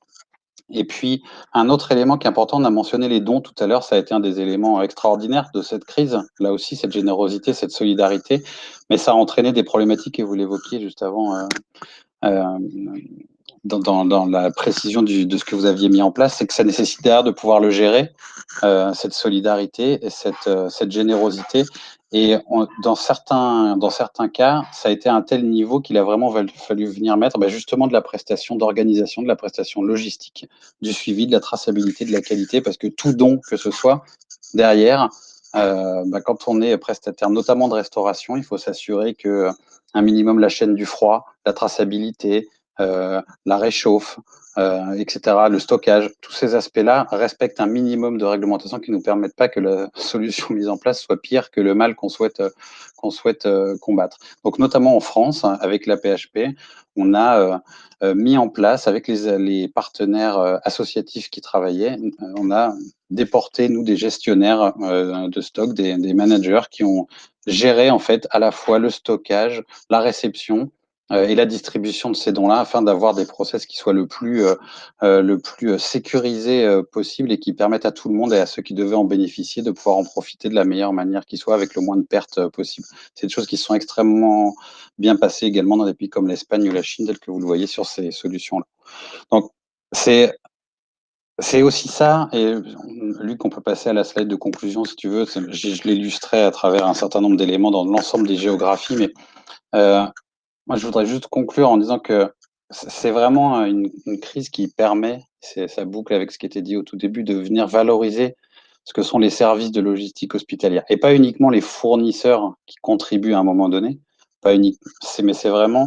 Et puis, un autre élément qui est important, on a mentionné les dons tout à l'heure, ça a été un des éléments extraordinaires de cette crise. Là aussi, cette générosité, cette solidarité, mais ça a entraîné des problématiques, et vous l'évoquiez juste avant dans la précision de ce que vous aviez mis en place, c'est que ça nécessite derrière de pouvoir le gérer, cette solidarité et cette générosité. Et dans certains cas, ça a été à un tel niveau qu'il a vraiment fallu venir mettre justement de la prestation d'organisation, de la prestation logistique, du suivi, de la traçabilité, de la qualité, parce que tout don que ce soit, derrière, quand on est prestataire, notamment de restauration, il faut s'assurer que un minimum la chaîne du froid, la traçabilité, la réchauffe, etc., le stockage, tous ces aspects-là respectent un minimum de réglementation qui ne nous permettent pas que la solution mise en place soit pire que le mal qu'on souhaite combattre. Donc, notamment en France, avec la PHP, on a mis en place, avec les partenaires associatifs qui travaillaient, on a déporté, nous, des gestionnaires de stock, des managers qui ont géré, en fait, à la fois le stockage, la réception, et la distribution de ces dons-là, afin d'avoir des process qui soient le plus sécurisés possible, et qui permettent à tout le monde et à ceux qui devaient en bénéficier de pouvoir en profiter de la meilleure manière qui soit, avec le moins de pertes possible. C'est des choses qui sont extrêmement bien passées également dans des pays comme l'Espagne ou la Chine, tel que vous le voyez sur ces solutions-là. Donc, c'est aussi ça, et Luc, on peut passer à la slide de conclusion si tu veux. Je l'illustrais à travers un certain nombre d'éléments dans l'ensemble des géographies, mais moi, je voudrais juste conclure en disant que c'est vraiment une crise qui permet, ça boucle avec ce qui était dit au tout début, de venir valoriser ce que sont les services de logistique hospitalière. Et pas uniquement les fournisseurs qui contribuent à un moment donné, mais c'est vraiment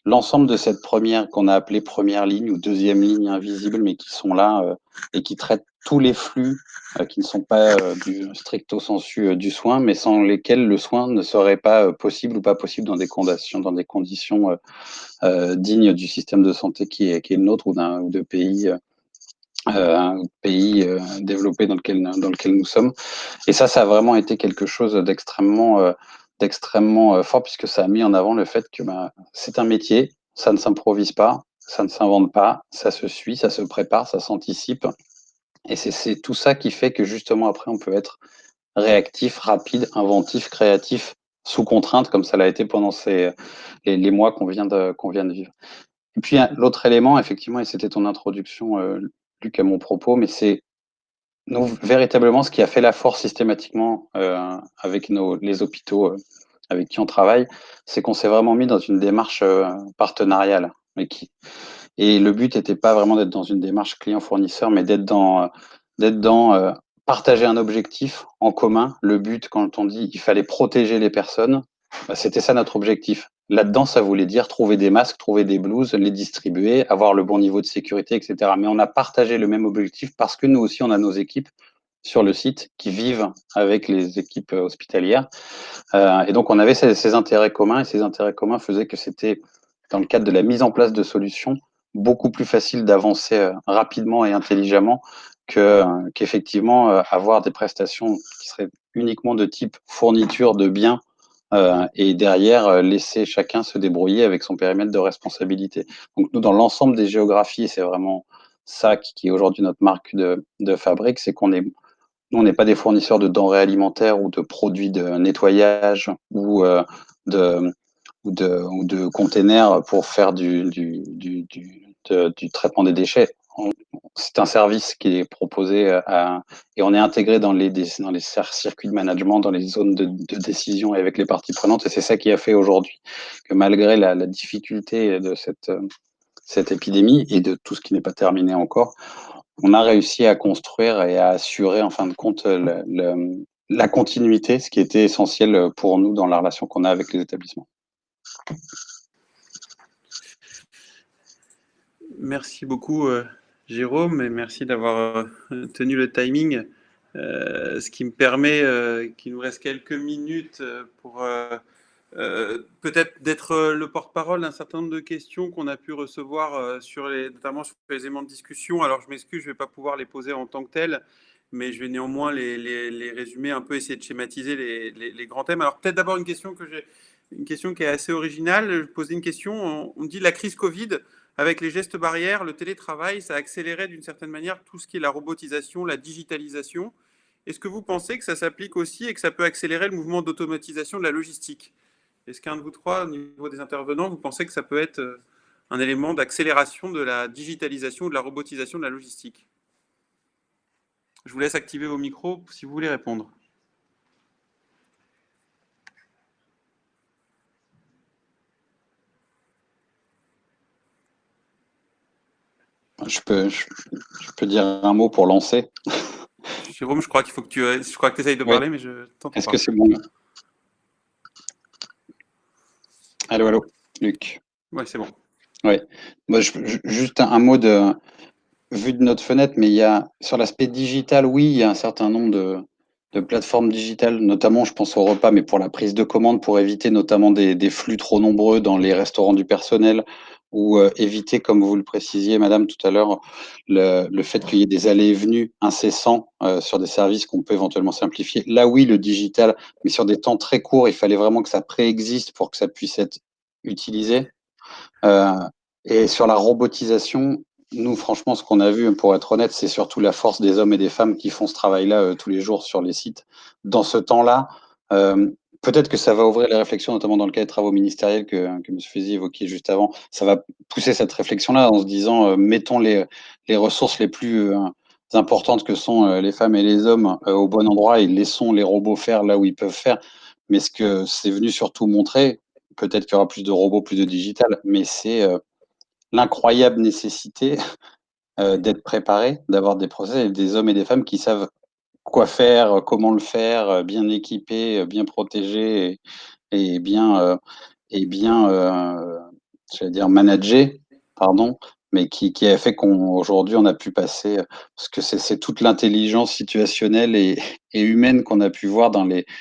l'ensemble de cette première, qu'on a appelée première ligne ou deuxième ligne invisible, mais qui sont là et qui traitent tous les flux qui ne sont pas du stricto sensu du soin, mais sans lesquels le soin ne serait pas possible ou pas possible dans des conditions dignes du système de santé qui est le nôtre, ou de pays développé dans lequel nous sommes. Et ça a vraiment été quelque chose d'extrêmement fort, puisque ça a mis en avant le fait que c'est un métier, ça ne s'improvise pas, ça ne s'invente pas, ça se suit, ça se prépare, ça s'anticipe. Et c'est tout ça qui fait que justement après on peut être réactif, rapide, inventif, créatif, sous contrainte, comme ça l'a été pendant les mois qu'on vient de vivre. Et puis l'autre élément, effectivement, et c'était ton introduction, Luc, à mon propos, mais c'est véritablement ce qui a fait la force systématiquement avec les hôpitaux avec qui on travaille, c'est qu'on s'est vraiment mis dans une démarche partenariale. Et le but n'était pas vraiment d'être dans une démarche client-fournisseur, mais d'être dans partager un objectif en commun. Le but, quand on dit qu'il fallait protéger les personnes, c'était ça notre objectif. Là-dedans, ça voulait dire trouver des masques, trouver des blouses, les distribuer, avoir le bon niveau de sécurité, etc. Mais on a partagé le même objectif parce que nous aussi, on a nos équipes sur le site qui vivent avec les équipes hospitalières. Et donc, on avait ces intérêts communs, et ces intérêts communs faisaient que c'était, dans le cadre de la mise en place de solutions, beaucoup plus facile d'avancer rapidement et intelligemment qu'effectivement avoir des prestations qui seraient uniquement de type fourniture de biens et derrière laisser chacun se débrouiller avec son périmètre de responsabilité. Donc nous, dans l'ensemble des géographies, c'est vraiment ça qui est aujourd'hui notre marque de fabrique, c'est nous, on n'est pas des fournisseurs de denrées alimentaires ou de produits de nettoyage ou de containers pour faire du traitement des déchets. c'est un service qui est proposé et on est intégré dans les circuits de management, dans les zones de décision et avec les parties prenantes. Et c'est ça qui a fait aujourd'hui que malgré la difficulté de cette épidémie et de tout ce qui n'est pas terminé encore, on a réussi à construire et à assurer en fin de compte la continuité, ce qui était essentiel pour nous dans la relation qu'on a avec les établissements. Merci beaucoup, Jérôme, et merci d'avoir tenu le timing, ce qui me permet qu'il nous reste quelques minutes pour peut-être d'être le porte-parole d'un certain nombre de questions qu'on a pu recevoir notamment sur les éléments de discussion. Alors, je m'excuse, je ne vais pas pouvoir les poser en tant que telles, mais je vais néanmoins les résumer, un peu essayer de schématiser les grands thèmes. Alors, peut-être d'abord une question qui est assez originale. Je posais une question, on me dit la crise Covid, avec les gestes barrières, le télétravail, ça a accéléré d'une certaine manière tout ce qui est la robotisation, la digitalisation. Est-ce que vous pensez que ça s'applique aussi et que ça peut accélérer le mouvement d'automatisation de la logistique ? Est-ce qu'un de vous trois, au niveau des intervenants, vous pensez que ça peut être un élément d'accélération de la digitalisation ou de la robotisation de la logistique ? Je vous laisse activer vos micros si vous voulez répondre. Je peux dire un mot pour lancer. Jérôme, je crois que tu essayes de parler, mais je t'entends pas. Est-ce que c'est bon? Allô, Luc. Oui, c'est bon. Oui. Moi, juste un mot vu de notre fenêtre, mais il y a sur l'aspect digital, oui, il y a un certain nombre de plateformes digitales, notamment, je pense au repas, mais pour la prise de commande, pour éviter notamment des flux trop nombreux dans les restaurants du personnel, ou éviter, comme vous le précisiez, madame, tout à l'heure, le fait qu'il y ait des allées et venues incessants sur des services qu'on peut éventuellement simplifier. Là, oui, le digital, mais sur des temps très courts, il fallait vraiment que ça préexiste pour que ça puisse être utilisé. Et sur la robotisation, nous, franchement, ce qu'on a vu, pour être honnête, c'est surtout la force des hommes et des femmes qui font ce travail-là tous les jours sur les sites. Dans ce temps-là, peut-être que ça va ouvrir les réflexions, notamment dans le cas des travaux ministériels que M. Fézy évoquait juste avant. Ça va pousser cette réflexion-là en se disant, mettons les ressources les plus importantes que sont les femmes et les hommes au bon endroit et laissons les robots faire là où ils peuvent faire. Mais ce que c'est venu surtout montrer, peut-être qu'il y aura plus de robots, plus de digital, mais c'est l'incroyable nécessité d'être préparé, d'avoir des process et des hommes et des femmes qui savent quoi faire, comment le faire, bien équipés, bien protégés et bien, j'allais dire managés, pardon, mais qui a fait qu'aujourd'hui on a pu passer, parce que c'est toute l'intelligence situationnelle et humaine qu'on a pu voir dans les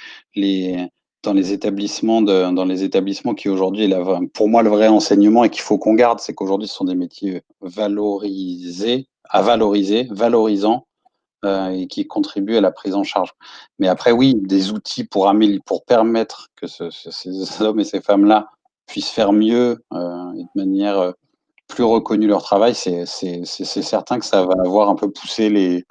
établissements qui aujourd'hui est pour moi le vrai enseignement et qu'il faut qu'on garde, c'est qu'aujourd'hui ce sont des métiers valorisants et qui contribuent à la prise en charge. Mais après oui, des outils pour permettre que ces hommes et ces femmes-là puissent faire mieux et de manière plus reconnue leur travail, c'est certain que ça va avoir un peu poussé les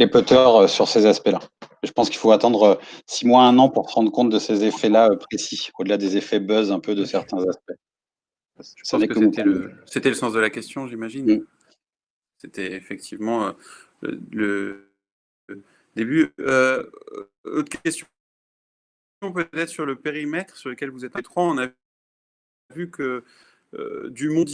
putters sur ces aspects-là. Je pense qu'il faut attendre 6 mois, 1 an pour se rendre compte de ces effets-là précis, au-delà des effets buzz un peu de certains aspects. Je pense que c'était le sens de la question, j'imagine. C'était effectivement le début. Autre question peut-être sur le périmètre sur lequel vous êtes les trois. On a vu que du monde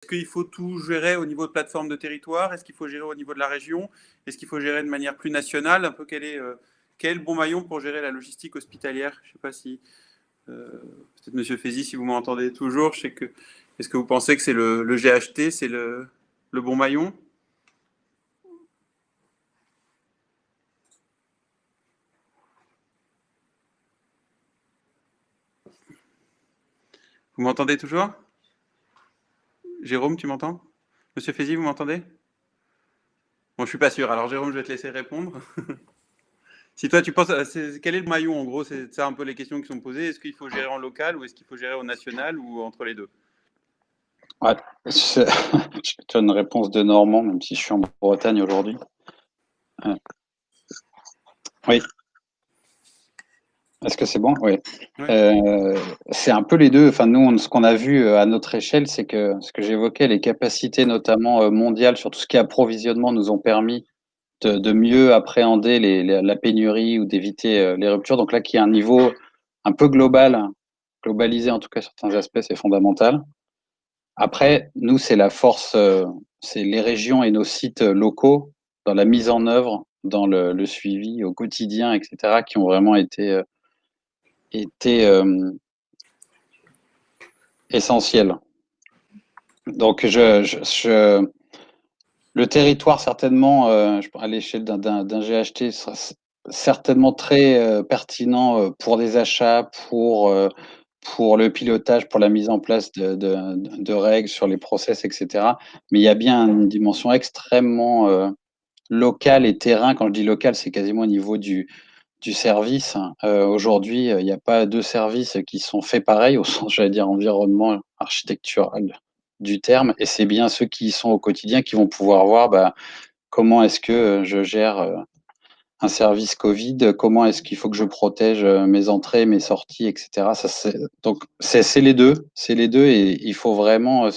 est-ce qu'il faut tout gérer au niveau de plateforme de territoire? Est-ce qu'il faut gérer au niveau de la région? Est-ce qu'il faut gérer de manière plus nationale? Un peu quel est le bon maillon pour gérer la logistique hospitalière? Je ne sais pas si peut-être Monsieur Fézy, si vous m'entendez toujours, je sais que est-ce que vous pensez que c'est le GHT, c'est le bon maillon? Vous m'entendez toujours? Jérôme, tu m'entends? Monsieur Fézy, vous m'entendez? Bon, je suis pas sûr. Alors Jérôme, je vais te laisser répondre. Si toi tu penses, quel est le maillon en gros? C'est ça un peu les questions qui sont posées. Est-ce qu'il faut gérer en local ou est-ce qu'il faut gérer au national ou entre les deux? Ouais, tu as une réponse de Normand, même si je suis en Bretagne aujourd'hui. Oui. Est-ce que c'est bon? Oui. Oui. C'est un peu les deux. Enfin, nous, ce qu'on a vu à notre échelle, c'est que ce que j'évoquais, les capacités notamment mondiales sur tout ce qui est approvisionnement nous ont permis de mieux appréhender la pénurie ou d'éviter les ruptures. Donc là, qu'il y a un niveau un peu global, globalisé en tout cas sur certains aspects, c'est fondamental. Après, nous, c'est la force, c'est les régions et nos sites locaux dans la mise en œuvre, dans le suivi au quotidien, etc., qui ont vraiment été essentiels. Donc, le territoire, certainement, à l'échelle d'un GHT, sera certainement très pertinent pour des achats, pour le pilotage, pour la mise en place de règles sur les process, etc. Mais il y a bien une dimension extrêmement locale et terrain. Quand je dis local, c'est quasiment au niveau du service. Aujourd'hui, il n'y a pas deux services qui sont faits pareil, au sens, j'allais dire, environnement architectural du terme. Et c'est bien ceux qui y sont au quotidien qui vont pouvoir voir comment est-ce que je gère un service Covid, comment est-ce qu'il faut que je protège mes entrées, mes sorties, etc. Donc, c'est les deux. C'est les deux et il faut vraiment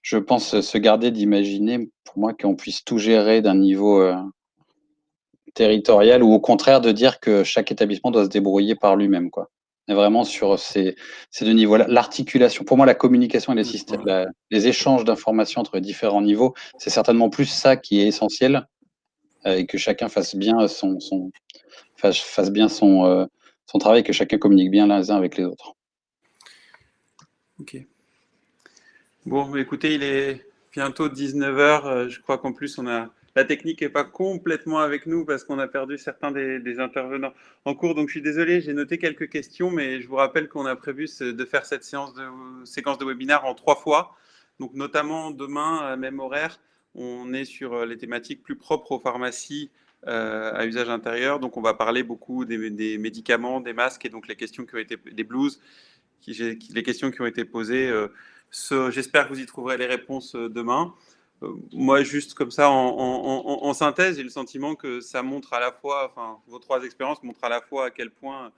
je pense, se garder d'imaginer, pour moi, qu'on puisse tout gérer d'un niveau territorial ou au contraire de dire que chaque établissement doit se débrouiller par lui-même, quoi. Et vraiment sur ces deux niveaux-là. L'articulation, pour moi, la communication et les systèmes, les échanges d'informations entre les différents niveaux, c'est certainement plus ça qui est essentiel et que chacun fasse bien fasse bien son travail, que chacun communique bien les uns avec les autres. Ok. Bon, écoutez, il est bientôt 19h. Je crois qu'en plus, la technique n'est pas complètement avec nous parce qu'on a perdu certains des intervenants en cours. Donc, je suis désolé, j'ai noté quelques questions, mais je vous rappelle qu'on a prévu de faire cette séquence de webinaire en 3 fois. Donc, notamment demain, à même horaire, on est sur les thématiques plus propres aux pharmacies à usage intérieur. Donc, on va parler beaucoup des médicaments, des masques et donc les questions qui ont été, des blouses, les questions qui ont été posées. J'espère que vous y trouverez les réponses demain. Moi, juste comme ça, en synthèse, j'ai le sentiment que ça montre à la fois, enfin, vos 3 expériences montrent à la fois à quel point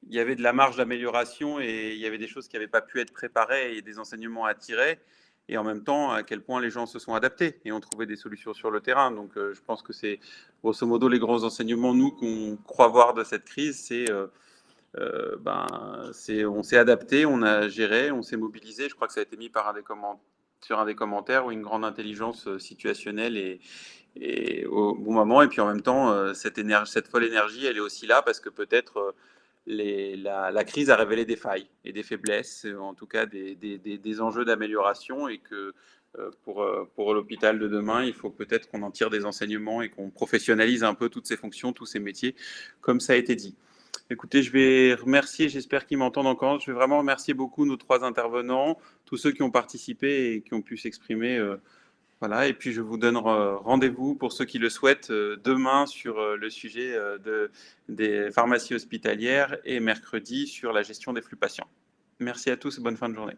il y avait de la marge d'amélioration et il y avait des choses qui n'avaient pas pu être préparées et des enseignements à tirer. Et en même temps, à quel point les gens se sont adaptés et ont trouvé des solutions sur le terrain. Donc, je pense que c'est grosso modo les grands enseignements, nous, qu'on croit voir de cette crise, c'est on s'est adapté, on a géré, on s'est mobilisé. Je crois que ça a été mis sur un des commentaires, ou une grande intelligence situationnelle et au bon moment. Et puis en même temps, cette folle énergie, elle est aussi là parce que peut-être la crise a révélé des failles et des faiblesses, en tout cas des enjeux d'amélioration, et que pour l'hôpital de demain, il faut peut-être qu'on en tire des enseignements et qu'on professionnalise un peu toutes ces fonctions, tous ces métiers, comme ça a été dit. Écoutez, je vais remercier, j'espère qu'ils m'entendent encore, je vais vraiment remercier beaucoup nos 3 intervenants, tous ceux qui ont participé et qui ont pu s'exprimer. Voilà, et puis je vous donne rendez-vous pour ceux qui le souhaitent demain sur le sujet des pharmacies hospitalières et mercredi sur la gestion des flux patients. Merci à tous et bonne fin de journée.